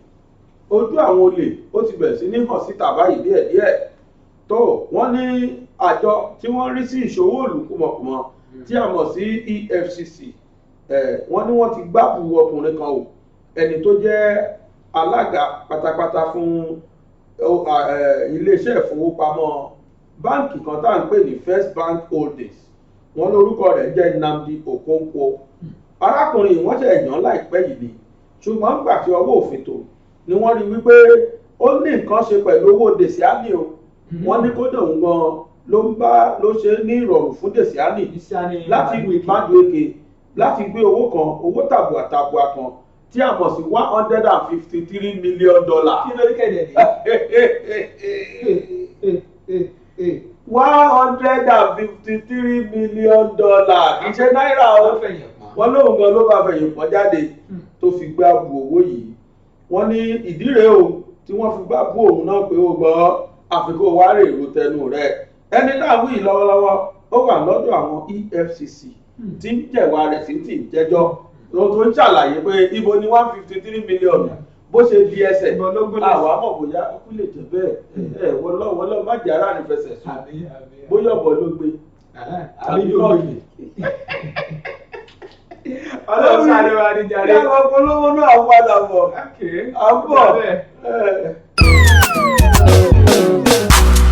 ojú àwọn olè ó ti bẹ̀rẹ̀ sí ní hàn síta báyìí díẹ̀díẹ̀ tó wọ́n ní àjọ tí wọ́n rí sí ìṣòwò olùkúmọ̀kùmọ̀ tí a mọ̀ sí EFCC wọ́n ní wọ́n ti gbábù ọkùnrin kan o ẹni tó jẹ́ alága pátápátá fún iléeṣẹ́ ìfowópamọ́ báǹkì kan tá à ń pè ní First Bank Holdings, wọ́n lórúkọ rẹ̀ jẹ́ Nnamdi Okonkwo. Arákùnrin wọ́n ṣe yàn láìpẹ́ yìí ni, ṣùgbọ́n gbà tí ọwọ́ òfin tó ni wọ́n rí wípé ó ní nǹkan ṣe pẹ̀lú owó Desiani o. Wọ́n ní kódà òun gan ló ṣe ní ìrọ̀rùn fún Desiani láti Madueke láti gbé owó kan, owó tàbùà kan tí a mọ̀ sí $153 million. kí ló ní kẹ̀dẹ̀ ní. $153 million kì í ṣe náírà o. Wọ́n lóun gan ló bá fẹ̀yìn pọ́n jáde tó fi gbá bu owó yìí. Wọ́n ní ìdí rèé o tí wọ́n fi gbá bu òun náà pé ó gbọ́ àfikún wa rè èrò tẹnu rẹ̀. Ẹni náà wí lọ́wọ́lọ́wọ́ ó wà lọ́dọ̀ àwọn EFCC tí ń jẹ̀wá rẹ̀ sí ti ń jẹ́jọ́ tó ń ṣàlàyé pé ibo ni $153 million bó ṣe di ẹsẹ̀ àwọn àmọ̀ bóyá ó lè jẹ́ bẹ́ẹ̀ wọ́lọ́ má jẹ́ ara rẹ̀ fẹsẹ̀ sùn bóyá ọ̀bọ̀ ló gbé àbí yóò gbé. Ọlọ́run sáré wa ní jàre. Yàrá polówó náà padà bọ̀. Àbọ̀.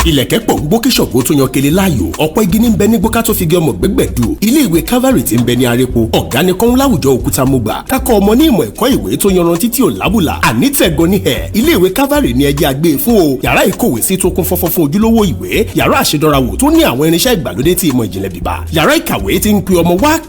Ilẹ̀kẹ̀ pọ̀ ń gbó kí ṣọ̀gbó tó yan kele láàyò. Ọ̀pọ̀ igi ní ń bẹ ní gbó ká tó fi gé ọmọ gbẹ́gbẹ̀dù. Ilé ìwé Calvary tí ń bẹ ní Arépo. Ọ̀gá ni kọ́ń láwùjọ òkúta mo gbà. Kákọ́ ọmọ ní ìmọ̀ ẹ̀kọ́ ìwé tó yanrantí tí ò lábùlà. Àní tẹ̀gọ́ ní ẹ̀. Ilé ìwé Calvary ni ẹjẹ́ àgbé fún o. Yàrá ìkówé sí tó kún fọ́fọ́ fún ojúlówó ìwé. Yàrá àṣedọ́rawò tó ní àwọn irinṣẹ́ ìgbàlódé tí ìmọ̀ ìjìnlẹ̀ bíbá. Yàrá ìkàwé tí ń pe ọmọ wá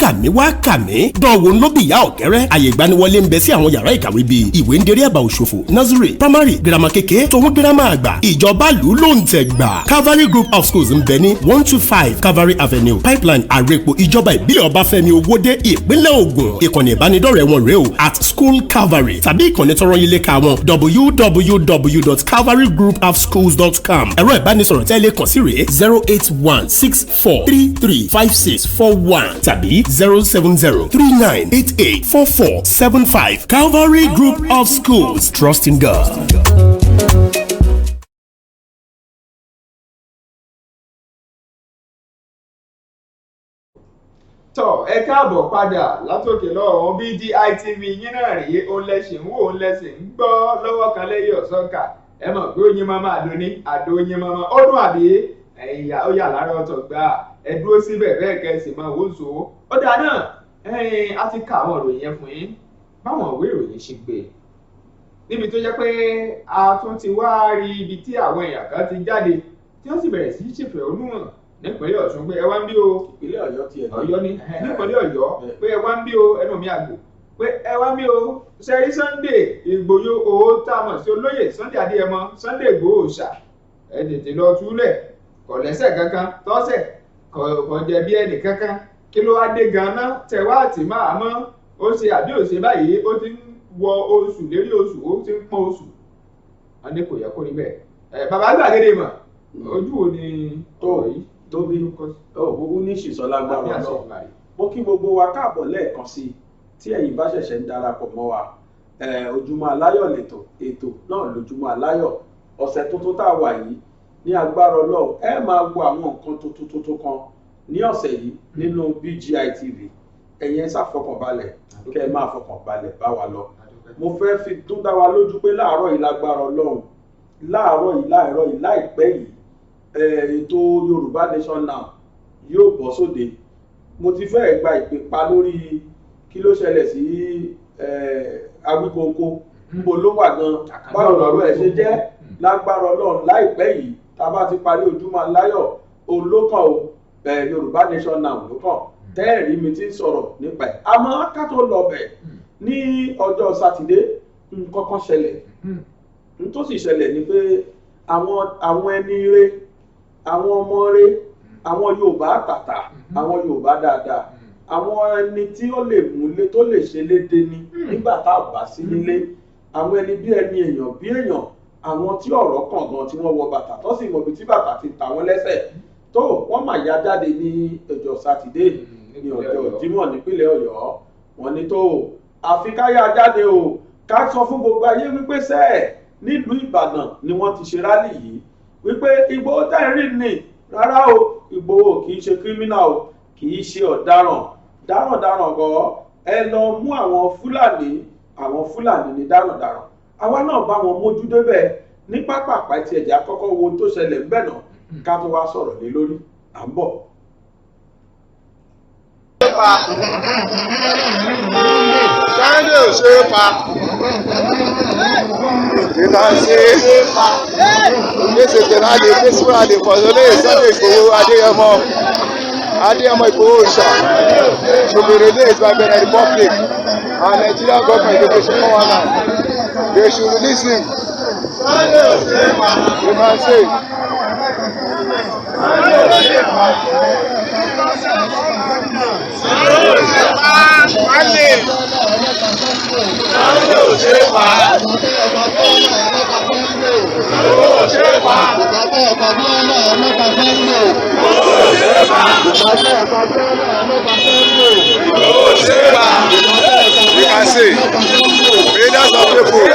kàmí. Dánwò ń lóbi ìyá ọ̀kẹ́rẹ́. Àyè ìgbaniwọlé ń bẹ sí àwọn yàrá ìkàwé bíi ìwé ń derí àbá òṣòfò, nursery, primary, girama kékeré, tòun girama àgbà. Ìjọba lù ló ń tẹ̀ gbà. Calvary Group of Schools ń bẹ ní 125 Calvary Avenue, Pipeline, Arepo, ìjọba ìbílẹ̀ Ọbáfẹ́mi Owódé, ìpínlẹ̀ Ògùn. Ìkànnì ìbánidọ́rẹ̀ẹ́ wọn rèé o @School Calvary tàbí ìkànnì tọrọ yín léka wọn www.calvarygroupofschools.com. Ẹ̀rọ ìbánisọ̀rọ̀ tẹ́lẹ̀ kàn sí rèé 08164335641 tàbí 07039884475. Calvary Group of Schools, trust in God. Tọ́ ẹ káàbọ̀ padà látòkè lọ́wọ́ BGI TV yín náà rèé òun lẹ́sìn wò òun lẹ́sìn ń gbọ́ lọ́wọ́ kan lẹ́yìn ọ̀sọ́kà ẹ mọ̀ pé oyin mama àdó oyin mama ó dùn àbí ẹ̀yà ó yà lára ọ̀tọ̀ gbà ẹ dúró síbẹ̀ bẹ́ẹ̀ kẹ́sì mọ́ owó so ó dáa náà a ti ka àwọn ìròyìn yẹn fún yín báwọn ìwé ìròyìn ṣe gbé níbi tó jẹ́ pé a tún ti wá rí ibi tí àwọn èèyàn kan ti jáde tí wọ́n sì bẹ̀rẹ̀ sí ṣèfẹ̀hónúhàn nípínlẹ̀ Ọ̀ṣun pé ẹ wá ń bí o ìpínlẹ̀ Ọ̀yọ́ tiẹ̀ Ọ̀yọ́ ni nípínlẹ̀ Ọ̀yọ́ pé ẹ wá ń bí o ẹnu mi àgbò pé ẹ wá ń bí o sẹ́rí Sunday Ìgbòho owó tá a mọ̀ sí olóyè Sunday Adéyẹmọ Sunday Ìgbòho ṣà ẹ tètè lọ túlẹ̀ kò lẹ́sẹ̀ kankan tọ́sẹ̀ kò jẹ̀bi ẹnì kankan kí ló wá dé gan-an tẹ̀wá àti máa mọ́ ó ṣe àbí ó ṣe báyìí ó ti ń wọ oṣù lérí oṣù ó ti ń pọ́n oṣù wọn ní kò yẹ kó rí bẹ́ẹ̀ bàbá gbàgede mọ̀ ojú wo ni ọ̀rọ̀ yìí tóbi gbogbo ní ìṣìṣọ́lágbára náà mo kí gbogbo wa káàbọ̀ lẹ́ẹ̀kan sí tí ẹ̀yin bá ṣẹ̀ṣẹ̀ ń darapọ̀ mọ́ wa ojúmọ́ aláyọ̀ lẹ́tọ̀ ètò náà lójúmọ́ aláyọ̀ ọ̀sẹ̀ tuntun tá a wà yìí ní agbára Ọlọ́run ẹ máa gbọ́ àwọn nǹkan tuntun kan ní ọ̀sẹ̀ yìí nínú BGI TV ẹ̀yin ṣàfọkànbalẹ̀ kẹ́ ẹ máa fọkànbalẹ̀ bá wa lọ mo fẹ́ fi tún dá wa lójú pé láàárọ̀ yìí lágbára Ọlọ́run láàárọ̀ yìí láìpẹ́ yìí ètò Yorùbá Nation Now yóò bọ́ sóde mo ti fẹ́ gba ìpè pa lórí kí ló ṣẹlẹ̀ sí Awíkonko níbo ló wà gan báwo lọ́rọ̀ ẹ̀ ṣe jẹ́ lágbára Ọlọ́run láìpẹ́ yìí tá a bá ti parí Ojúmọ́ Aláyọ̀ olókàn o Yorùbá Nation Now lókàn tẹ́ẹ̀rí mi ti ń sọ̀rọ̀ nípa ẹ̀ àmọ́ ká tó lọ bẹ̀ ní ọjọ́ Sátidé nǹkan kan ṣẹlẹ̀ n tó sì ṣẹlẹ̀ ni pé àwọn ẹni rere àwọn ọmọ rere àwọn Yorùbá àtàtà àwọn Yorùbá dáadáa àwọn ẹni tí ó lè múlé tó lè ṣe léde ni nígbà tá a bá sí nílé àwọn ẹni bí ẹni èèyàn bí èèyàn àwọn tí ọ̀rọ̀ kàn gan tí wọ́n wọ bàtà tó sì mọ̀ bí tí bàtà ti ta wọ́n lẹ́sẹ̀ tó wọ́n mà yá jáde ní ọjọ́ Sátidé ní ọjọ́ Jímọ̀ nípínlẹ̀ Ọ̀yọ́ wọ́n ní tó àfi ká yá jáde o ká sọ fún gbogbo ayé wípé sẹ́ẹ̀ nílùú Ìbàdàn ni wọ́n ti ṣe rálì yìí wípé Ìgbòho tẹ́rì ní rárá o Ìgbòho kì í ṣe kírímínà o kì í ṣe ọ̀daràn darandaran gọ́ ẹ lọ mú àwọn Fúlàní ní darandaran àwa náà bá wọn mójú débẹ̀ ní pápápá tí ẹ̀já kọ́kọ́ wo tó ṣẹlẹ̀ ń bẹ̀ náà ká tó wá sọ̀rọ̀ lé lórí à ń bọ̀. Sunday ò ṣe é pa. This is the rally, peaceful rally for the day Sunday Igboho Adeyemo Igboho Oòṣà to be released by Benin Republic and Nigerian government dey push for one. They should release him. You can say. We can see leaders of people.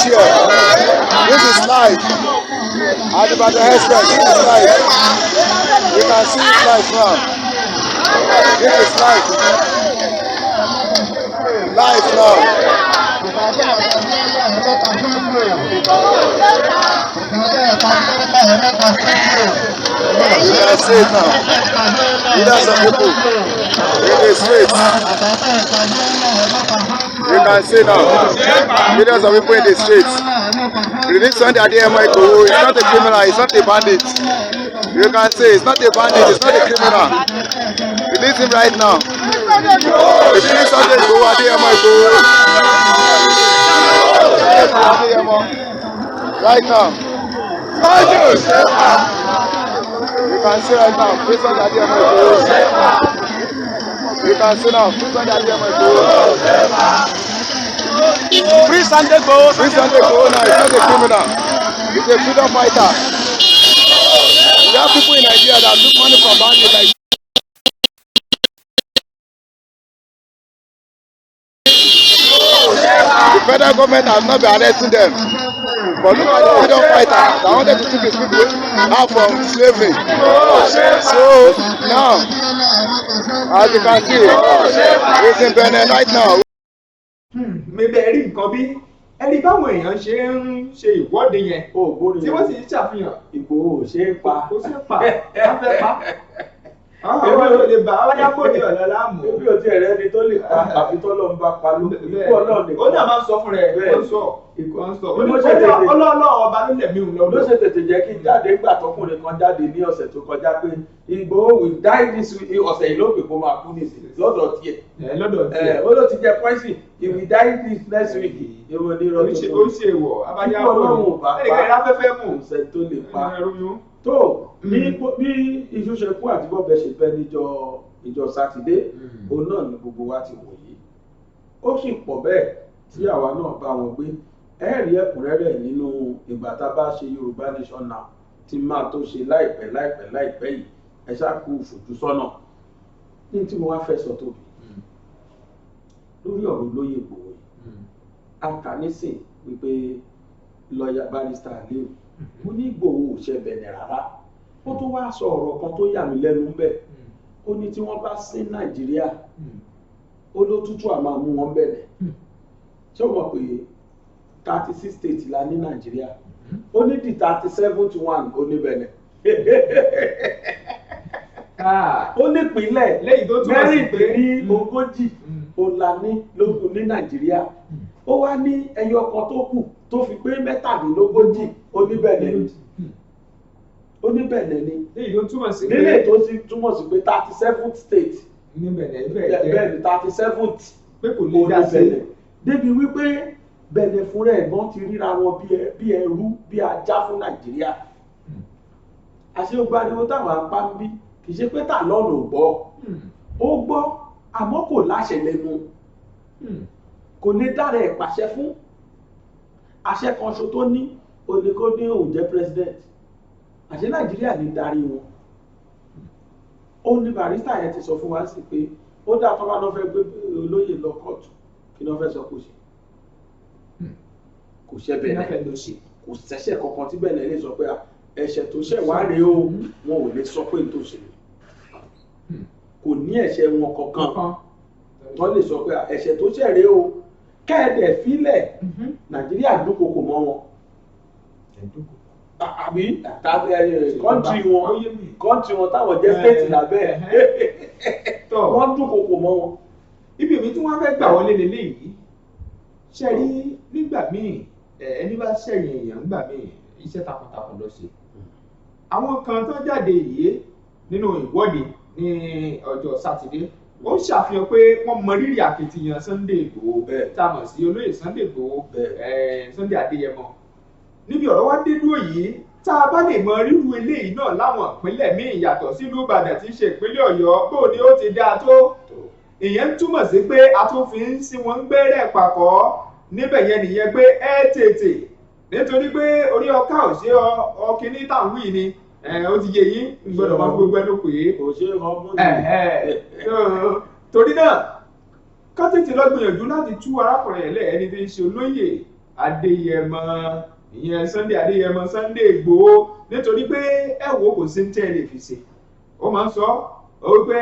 This is live. Adibado Express, this is live. You can see it live now. This is live. Live now. You can see it now. Leaders of people in the streets. You can see now. Leaders of people in the streets. Release Sunday Adeyemo Igboho. It's not a criminal, it's not a bandit. You can say it's not a bandit, it's not a criminal. Release him right now. Release Sunday Adeyemo Igboho. Right now. You can see right now. Free Sunday Adeyemo Igboho. You can see now. Free Sunday Adeyemo Igboho. Free Sunday Igboho. Free Sunday Igboho now. It's not a criminal. He's a freedom fighter. We have people in Nigeria that took money from bandits like the federal government has not been arresting them. But look at the freedom fighter that wanted to take his people out from slavery. So now, as you can see, he's in Benin right now. Maybe ẹ̀rí nǹkan bí ẹ̀rí báwọn èèyàn ṣe ń ṣe ìwọ́de yẹn tí wọ́n sì ń ṣàfihàn Ìgbòho ò ṣe é pa. kò sí pa wọ́n fẹ́ pa àwọn ò lè bá wáyà bòde ọ̀la láàmú. Ebi ò tí ẹ̀rẹ́ ni tó lè pa àfi tó lọ́n bá pa ló ikú ọlọ́run nìkan. ó náà máa ń sọ fún rẹ̀ ó sọ ọlọ́ọ̀lọ́ ọba ló lẹ̀mí òun ló lọ́dọ̀. ṣe tètè jẹ́ kí jáde gbà tọkùnrin kan jáde ní ọ̀sẹ̀ tó kọjá pé Ìgbòho will die this week ọ̀sẹ̀ yìí ló pè kó máa kú nìsín lọ́dọ̀ tiẹ̀. lọ́dọ̀ tiẹ̀ ó ló ti jẹ poison he will die this next week. èwo ni irọ́ tó ó ṣe wọ̀ abájá ikú ọlọ́run ò bá pa ẹnìkan afẹ́fẹ́ mú ọ̀sẹ̀ tó lè pa. tó bí iṣu ṣe kú àti bọ́bẹ̀ ṣe fẹ́ níjọ́ sátidé òun náà ni gbogbo wa ti wò yìí ó sì pọ̀ bẹ́ẹ̀ tí àwa náà bá wọn gbé ẹ̀rí ẹ̀kúnrẹ́rẹ́ nínú ìgbà tá a bá ṣe Yorùbá Nation Now tí máa tó ṣe láìpẹ́ yìí ẹ ṣáàkú ìfojúsọ́nà ní tí mo wá fẹ́ sọ tóbi lórí ọ̀rọ̀ olóyè Ìgbòho a kà nísìn wípé lọ́ọ̀yà barista Aliu ó ní Ìgbòho ò ṣe bẹ̀rẹ̀ rárá ó tún wá sọ ọ̀rọ̀ kan tó yà mí lẹ́nu ń bẹ̀ ó ní tí wọ́n bá sí Nàìjíríà ó ló tútù àmọ́ mú wọn bẹ̀rẹ̀ ṣé o mọ̀ pé 36 states la ní Nàìjíríà ó ní di 37th one ó ní Benin ó ní ìpínlẹ̀ mẹ́rìndínlógójì ó la ní lógún ní Nàìjíríà ó wá ní ẹyọ kan tó kù tó fi pé mẹ́tàdínlógójì ó ní Benin ó ní Benin ni nílé tó ti túmọ̀ sí pé 37th state ní Benin bẹ́ẹ̀ ni 37th pé kò lè dá sí débi wípé Benin fúnra ẹ̀gbọ́n ti ríra wọn bí ẹrú bí ajá fún Nàìjíríà àṣé ó gbariwo táwọn apá ń bí kì í ṣe pé tà lọ́nà ò gbọ́ ó gbọ́ àmọ́ kò láṣẹ lẹ́nu kò lè dára ẹ̀ pàṣẹ fún àṣẹ kan ṣo tó ní ó ní kó ní òun jẹ́ president àṣẹ Nàìjíríà ní darí wọn ó ní Barrister yẹn ti sọ fún wa sí pé ó dá tọ́ba náà fẹ́ gbé olóyè lọ kóòtù kí náà fẹ́ sọ kó ṣe kò ṣe bẹ̀rẹ̀ kò ṣẹ̀ṣẹ̀ kankan tí bẹ́ẹ̀ lè sọ pé ẹ̀ṣẹ̀ tó ṣẹ̀ wá rèé o wọn ò lè sọ pé tó ṣe kò ní ẹ̀ṣẹ̀ wọn kankan wọ́n lè sọ pé ẹ̀ṣẹ̀ tó ṣẹ̀ rèé o kẹ́ẹ̀dẹ̀ fílẹ̀ Nàìjíríà dúnkokò mọ́ wọn àbí kọ́ńtì wọn táwọn jẹ́ stéètì lábẹ́ wọ́n dúnkokò mọ́ wọn. ibi mi tí wọ́n fẹ́ gbà wọlé lélẹ́yìí ṣe rí nígbà míì ẹni bá ṣẹ̀yìn èèyàn nígbà míì iṣẹ́ takuntakun ló ṣe. àwọn kan tó jáde yìí nínú ìwọ́de ní ọjọ́ sátidé ó ṣàfihàn pé wọ́n mọ rírì akitiyan Sunday Igboho tá a mọ̀ sí olóyè Sunday Igboho Sunday Adéyẹmọ. níbi ọ̀rọ̀ wá dé dúró yìí tá a bá lè mọ rírú eléyìí náà láwọn ìpínlẹ̀ míì yàtọ̀ sílùú Ìbàdàn tí í ṣe ìpínlẹ̀ Ọ̀yọ́ bó ni ó ti dáa tó ìyẹn túmọ̀ sí pé a tún fi ń sí wọn gbẹ́rẹ́ pàkọ́ níbẹ̀ yẹn nìyẹn pé ẹ tètè nítorí pé orí ọkà ò ṣe ọkìnní táwọn wí ni ó ti yé yín gbọ́dọ̀ máa gbogbo ẹnu pé kò ṣe ọmọ torí náà ká tètè lọ gbìyànjú láti tú arákùnrin ẹ̀lẹ́ ẹni tí ń ṣe olóyè Adéyẹmọ ìyẹn Sunday Adéyẹmọ Sunday Igboho nítorí pé ẹ wo kò sí ń tẹ́ lè fi ṣe ó máa ń sọ ó pé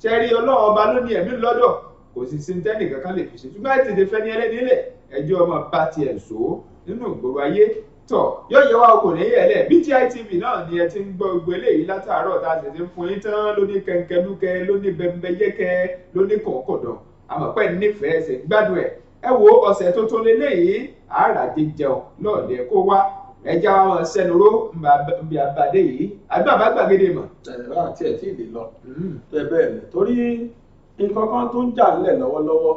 ṣẹ́rí Ọlọ́run ọba ló ní ẹ̀mí lọ́dọ̀ kò sì sí ń tẹ́ nìkan kan lè fi ṣe ṣùgbọ́n ẹ tètè fẹ́ ní ẹlẹ́ni lẹ̀ ẹjọ́ ọmọ bá tiẹ̀ sọ nínú ìgboro ayé tọ̀ yóò yẹ wá okùn ní ẹ̀lẹ́ BGI TV náà ni ẹ ti ń gbọ́ gbogbo eléyìí látàárọ̀ tá a sì ti ń fún yín tán lóní kẹ̀kẹ́lúkẹ́ lóní bẹ́ńbẹ́yẹ́kẹ́ lóní kọ̀ọ̀kọ̀dọ̀ àmọ̀pẹ́ nífẹ̀ẹ́ ẹsẹ̀ gbádùn ẹ̀ ẹ wo ọ̀sẹ̀ tuntun lélẹ́yìí àràjẹ jẹun lọ́ọ̀dẹ kó wá ẹja wọn sẹnuró nbí abàdé yìí àgbàbà gbàgede mọ̀. ẹ̀rọ àti ẹ̀ tí ì lè lọ bẹ́ẹ̀ lẹ̀ torí nǹkan kan tó ń jà nílẹ̀ lọ́wọ́lọ́wọ́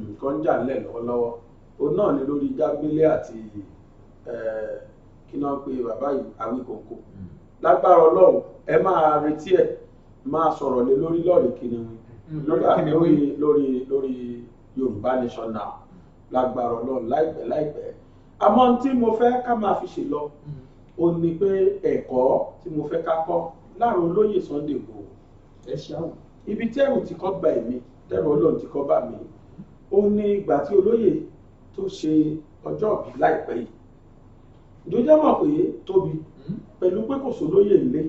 nǹkan ń jà nílẹ̀ lọ́wọ́lọ́wọ́ òun náà ni lórí Jágbélé àti kí náà pé bàbá yìí Awíkòǹkò lágbára Ọlọ́run ẹ máa retí ẹ̀ máa sọ̀rọ̀ lé lórí lọ́ọ̀rì kìnìún lórí Yorùbá Nation Now lágbára Ọlọ́run láìpẹ́ àmọ́ tí mo fẹ́ ká máa fi ṣe lọ ó ní pé ẹ̀kọ́ tí mo fẹ́ ká kọ́ láàrin olóyè Sunday Igboho ẹ ṣáà ibi tí ẹ̀rù ti kọ́ gba ẹ̀mí tẹ́rù Ọlọ́run ti kọ́ bá mi ó ní ìgbà tí olóyè tó ṣe ọjọ́ ìbí láìpẹ́ yìí ìjọba mọ̀ pé tóbi pẹ̀lú pé kò sólóyè ilé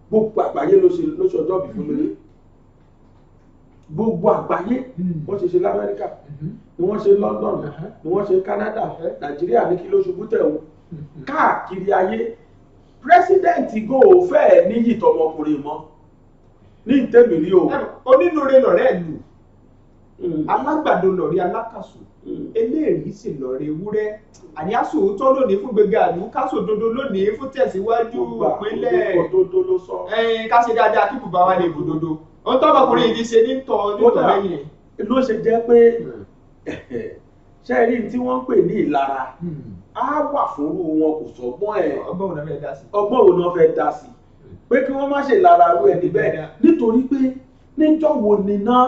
gbogbo àgbáyé ló ṣe ọjọ́ ìbí fún lóyè gbogbo àgbáyé wọ́n ṣe l'Amẹ́ríkà ni wọ́n ṣe London ni wọ́n ṣe Canada Nàìjíríà ní kí ló ṣubú tẹ̀ wọ́n káàkiri ayé pírẹsidẹ́ǹtì go fẹ́ẹ̀ níyì tọmọkùnrin mọ́ ní ìtẹ́mìrí o. onínúure lọ̀rẹ́ ìlú alágbàdo lọ̀rẹ́ alákàsù eléèrí sì lọ̀rẹ́ ewúrẹ́ àníyàsó tó lónìí fún gbẹgà àlù kásò dodo lónìí fún tẹ̀síwájú ìpínlẹ̀ òdodo ló sọ. ká ṣe dáadáa kí bùbá wa lè bòdodo ohun tó ọmọkùnrin yìí ṣe ní tọ́ lẹ́yìn. ló ṣe jẹ́ pé ṣẹ́ẹ̀rí tí wọ́n ń pè ní ìlara á wà fúnrú wọn kò sọ́gbọ́n ẹ̀ ọgbọ́n òun náà fẹ́ dá sí pé kí wọ́n má ṣe lára rú ẹ̀ níbẹ̀ nítorí pé níjọ́ wo ni náà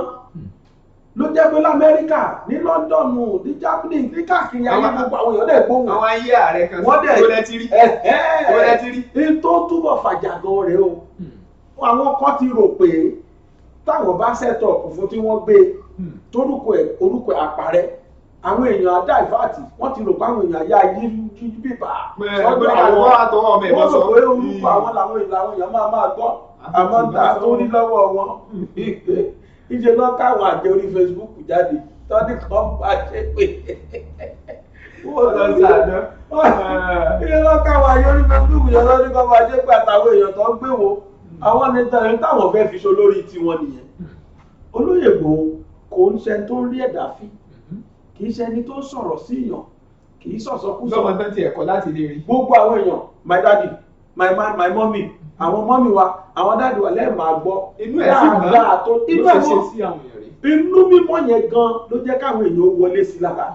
ló jẹ́ pé l'Amẹ́ríkà ní Lọ́ńdọ̀nù ní Jámánì ní káàkiri ayé gbogbo àwọn èèyàn dẹ̀ gbóhùn àwọn ayé ààrẹ kan wọ́n dẹ̀ tó lẹ́tí rí ní tó túbọ̀ fàjàgàn rẹ̀ o àwọn kan ti rò pé táwọn bá sẹ́tọ̀ọ̀pù fún tí wọ́n gbé orúkọ àpárẹ́ àwọn èèyàn adá ìfáàtì wọ́n ti rò pé àwọn èèyàn ayá yí bíbà sọ́dọ̀ àwọn wọ́n rò pé orúkọ àwọn làwọn èèyàn máa gbọ́ àmọ́ ta tó rí lọ́wọ́ wọn ìṣe lọ káwọn àjẹ orí Facebook jáde tọ́ni kan bá ṣe pé ìṣe lọ káwọn àjẹ orí Facebook jáde tọ́ni kan bá ṣe pé àtàwọn èèyàn tó ń gbé wo àwọn ẹni táwọn fẹ́ fi so lórí tiwọn nìyẹn. Olóyè Igboho kò ń ṣe tó ń rí ẹ̀dá fi kì í ṣe ẹni tó sọ̀rọ̀ sí èèyàn kì í sọ̀sọ́kúsọ. lọ́mọ tó ti ẹ̀kọ́ láti lè rí. gbogbo àwọn èèyàn my daddy my man my mommy àwọn mọ́mì wa àwọn dáàdì wa lẹ́ẹ̀ máa gbọ́ inú ẹ̀ sì dáadáa tó inú ẹ̀ ṣe sí àwọn èèyàn rí. inú mímọ́ yẹn gan ló jẹ́ káwọn èèyàn wọlé sí lára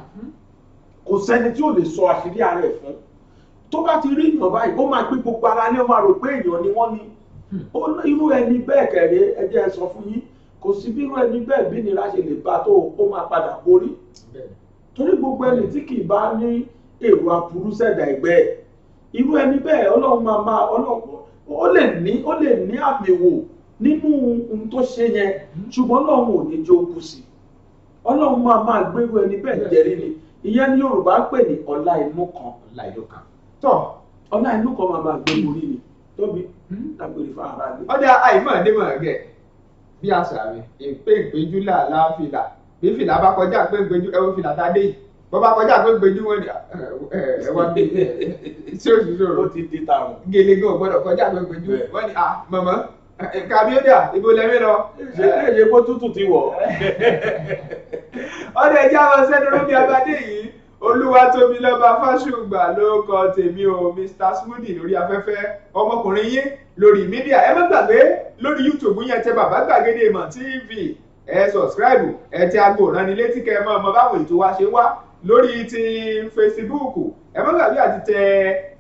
kò sẹ́ni tí ò lè sọ àṣírí ara ẹ̀ fún tó bá ti rí èèyàn báyìí ó máa gbé gbogbo ara ní ó máa rò pé èèyàn ni wọ́n ní irú ẹni bẹ́ẹ̀ kẹ̀rẹ́ ẹ jẹ́ ẹ sọ fún yín kò sí bírú ẹni bẹ́ẹ̀ bí nira ṣe lè bá tó ó máa padà borí torí gbogbo ẹni tí kì í bá ní èrò aburú sẹ̀dá ẹgbẹ́ irú ẹni bẹ́ẹ̀ ọlọ́run ọlọ́run ó lè ní àmì wò nínú ohun tó ṣe yẹn ṣùgbọ́n ọlọ́run ò ní jó kú sí ọlọ́run máa gbérú ẹni bẹ́ẹ̀ jẹ́rí ni ìyẹn ní Yorùbá pè ní ọlá inú kan tọ́ ọlá inú kan máa gbé orí ni tóbi lágbèrè fún ara ní. ọdẹ àìmọ̀ ní mọ̀ gẹ̀ bí àṣà mi ìpéǹpéjú láàfìlà bí fìlà bá kọjá péǹpéjú ẹwọ fìlà tá a dé yìí bọ́ bá kọjá péǹpéjú wọn ni ẹwà bí tí ó sì sọ̀rọ̀ ó ti di tààrùn. gèlègé ò gbọ́dọ̀ kọjá péǹpéjú wọn ni mọ̀mọ́ kàbíọ́dà ibo lẹ́mí lọ. ṣe kó tútù ti wọ̀. ọdẹ ẹjẹ àwọn sẹ́ni rúbí abadé yìí Olúwatóbilọ́ba Fásùgbà ló kọ tèmi o Mr Smoothie lórí afẹ́fẹ́ ọmọkùnrin yín lórí mídíà ẹ má gbàgbé lórí YouTube yẹn tẹ Bàbá Gbàgede Ìmọ̀ TV ẹ sọ̀sìkíráìbù ẹ tẹ aago ìránnilétí kẹ ẹ mọ báwọn ètò wa ṣe wá lórí ti Facebook ẹ má gbàgbé àti tẹ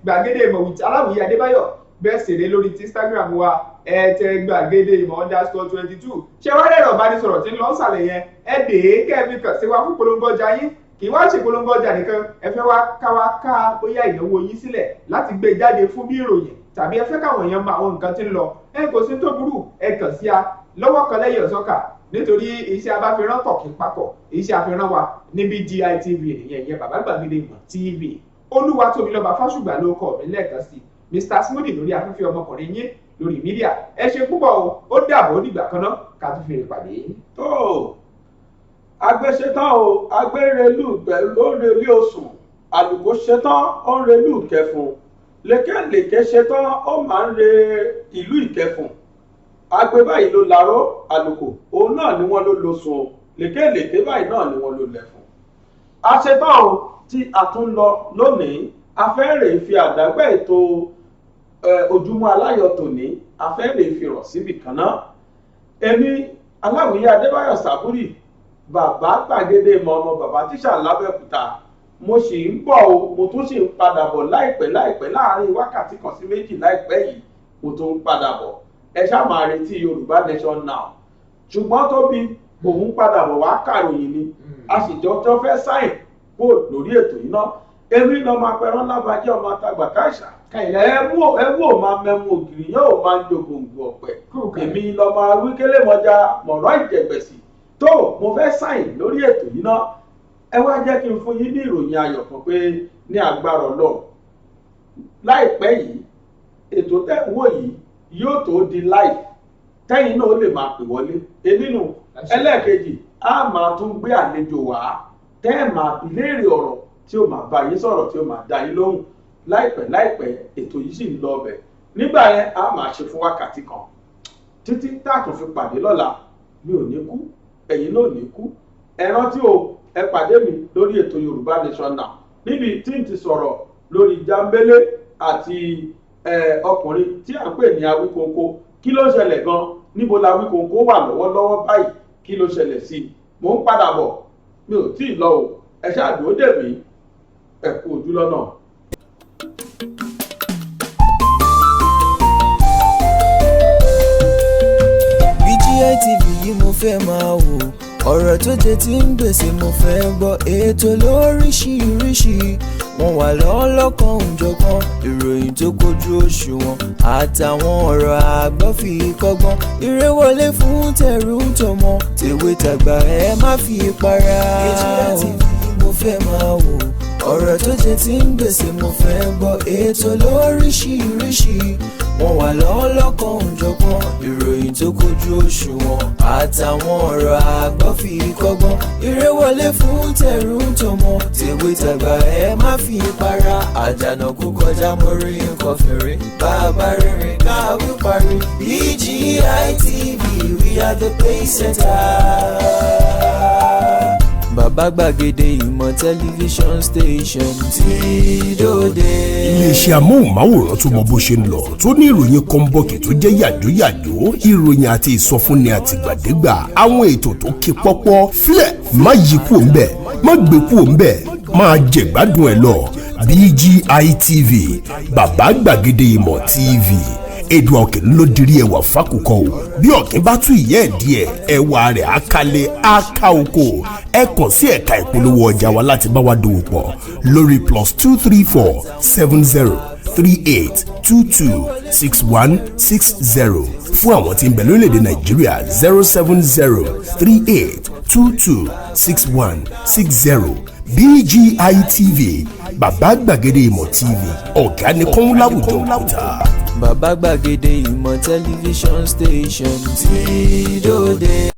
Gbàgede Ìmọ̀ with Aláwìyé Adébáyọ̀ bẹ́ẹ̀ sèré lórí ti Instagram wa ẹ tẹ Gbàgede Ìmọ̀ _22 ṣé wá rẹ̀ ẹ̀rọ ìbánisọ̀rọ̀ tí ń lọ sàlẹ̀ yẹn ẹ dè é kẹ́ẹ̀mí kàn sí wa fún polongo ọjà yín kì í wá ṣe polongo ọjà nìkan ẹ fẹ́ wá ká bóyá ìnáwó yín sílẹ̀ láti gbé jáde fún bí ìròyìn tàbí ẹ fẹ́ káwọn èèyàn mọ àwọn nǹkan tí ń lọ ẹ kò sí tó burú ẹ kàn sí a lọ́wọ́ kan lẹ́yìn ọ̀sọ́kà nítorí iṣẹ́ abáfirán tọ̀kì papọ̀ iṣẹ́ àfihàn wa ní BGI TV ìyẹn Bàbá Gbàgede Ìmọ̀ TV Olúwatóbilọ́ba Fásùgbà ló kọ mí lẹ́ẹ̀kan sí Mr Smoothie lórí afẹ́fẹ́ ọmọkùnrin yín lórí mídíà ẹ ṣe púpọ̀ o ó dàbọ̀ nígbà kan náà ká tún fi ìpàdé. tó agbéṣetán o agbérelú ló ń relé osùn àlùkò ṣetán ó ń relú ìkẹfùn lékèlékè ṣetán ó máa ń re ìlú ìkẹfùn agbe báyìí ló laró àlùkò òun náà ni wọ́n ló lóṣùn o lékèlékè báyìí náà ni wọ́n ló lẹ̀fùn. aṣetán o tí a tún lọ lónìí afẹ́rẹ́ fi àdágbà ètò Ojúmọ́ Aláyọ̀ tòní afẹ́rẹ́ fi rọ̀ síbì kan náà èmi Aláwìyé Adébáyọ̀ Sàbúrì Bàbá Gbàgede Ìmọ̀ ọmọ bàbá tíṣà lábẹ́òkúta mo sì ń bọ̀ o mo tún sì ń padà bọ̀ láìpẹ́ láàrin wákàtí kan sí méjì láìpẹ́ yìí mo tún ń padà bọ̀ ẹ ṣáà máa retí Yorùbá Nation Now ṣùgbọ́n Tóbi òun padà bọ̀ wá kàròyìn ni a sì jọjọ́ fẹ́ sáìn bò lórí ètò yìí náà èmi lọ máa pẹran lábàjẹ́ ọmọ àtàgbà káìsà ẹ wò máa mẹ́mu ògiri yóò máa ń jòkòǹgò ọ̀pẹ èmi lọ máa wí kélé mọ́jà mọ̀rọ̀ ìjẹ̀gbẹ̀sì tó mo fẹ́ sáìn lórí ètò yìí náà ẹ wá jẹ́ kí n fún yín ní ìròyìn ayọ̀ kan pé ní agbára Ọlọ́run láìpẹ́ yìí ètò tẹ́wọ́ yìí yóò tó di live tẹ́yìn náà ó lè máa pè wọlé nínú ẹlẹ́ẹ̀kejì a máa tún gbé àlejò wá tẹ́ ẹ̀ máa bi léèrè ọ̀rọ̀ tí ó máa bá yín sọ̀rọ̀ tí ó máa dá yín lóhùn láìpẹ́ ètò yìí sì ń lọ ọbẹ̀ nígbà yẹn a máa ṣe fún wákàtí kan títí táàtún fi pàdé lọ́la mi ò ní kú ẹ̀yin náà ò ní kú ẹ rántí o ẹ pàdé mi lórí ètò Yorùbá Nation Now níbi tí n ti sọ̀rọ̀ lórí Jambele àti ọkùnrin tí à ń pè ní Awíkonko kí ló ṣẹlẹ̀ gan níbo la Awíkonko wà lọ́wọ́lọ́wọ́ báyìí kí ló ṣẹlẹ̀ sí i mò ń padà bọ̀ mi ò tí ì lọ o ẹ ṣáà dúró dè mí ẹ kú ojú lọ́nà. BGI TV yìí mo fẹ́ máa wò ọ̀rọ̀ tó jẹ tí ń gbèsè mo fẹ́ gbọ́ ètò lóríṣiríṣi wọ́n wà lọ́lọ́kan òjọ̀kan ìròyìn tó kojú òṣùwọ̀n àtàwọn ọ̀rọ̀ àgbọ́ fi kọ́gbọ́n eré wọlé fún tẹ̀rù tọmọ tèwe tàgbà ẹ má fi para. BGI TV mo fẹ́ máa wò ọ̀rọ̀ tó jẹ tí ń gbèsè mo fẹ́ gbọ́ ètò lóríṣiríṣi wọ́n wà lọ́lọ́kan òjọ̀kan ìròyìn tó kojú òṣùwọ̀n àtàwọn ọ̀rọ̀ àgbọ́ fi kọ́gbọ́n eré wọlé fún tẹ̀rù tọmọ tèwe tàgbà ẹ má fi para àjànà kú kọjá mọ́rí nǹkan fèrè bàbá rere káwí parí BGI TV we are the pace setter. Bàbá Gbàgede Ìmọ̀ tẹlifíṣọ̀n station tí dòde. Iléeṣẹ́ amóhùnmáwòrán tó mọ bó ṣe ń lọ tó ní ìròyìn kọ́ńbọ̀kì tó jẹ́ yàjóyàjó ìròyìn àti ìsọfúnni àtìgbàdégbà àwọn ètò tó ké pọ́pọ́ flẹ̀ má yí kúò ń bẹ̀ má gbé kúò ń bẹ̀ máa jẹ̀gbádùn ẹ̀ lọ BGI TV Bàbá Gbàgede Ìmọ̀ TV Èdùà òkè ló dirí ẹwà fákùkọ o bí ọ̀kín bá tú ìyẹ́ ẹ̀ díẹ̀ ẹwà rẹ̀ á kalẹ̀ á ká oko ẹ kàn sí ẹ̀ka ìpolówó ọjà wa láti bá wa dòwò pọ̀ lórí +234 70 38 22 6160 fún àwọn tí ń bẹ lórílẹ̀‐èdè Nàìjíríà 070 38 22 6160 BGI TV bàbá gbàgede ìmọ̀ TV ọ̀gá ni kọ́ń láwùjọ òkúta. Bàbá gbàgede ìmọ̀ tẹlifíṣọ̀n station tí dòde.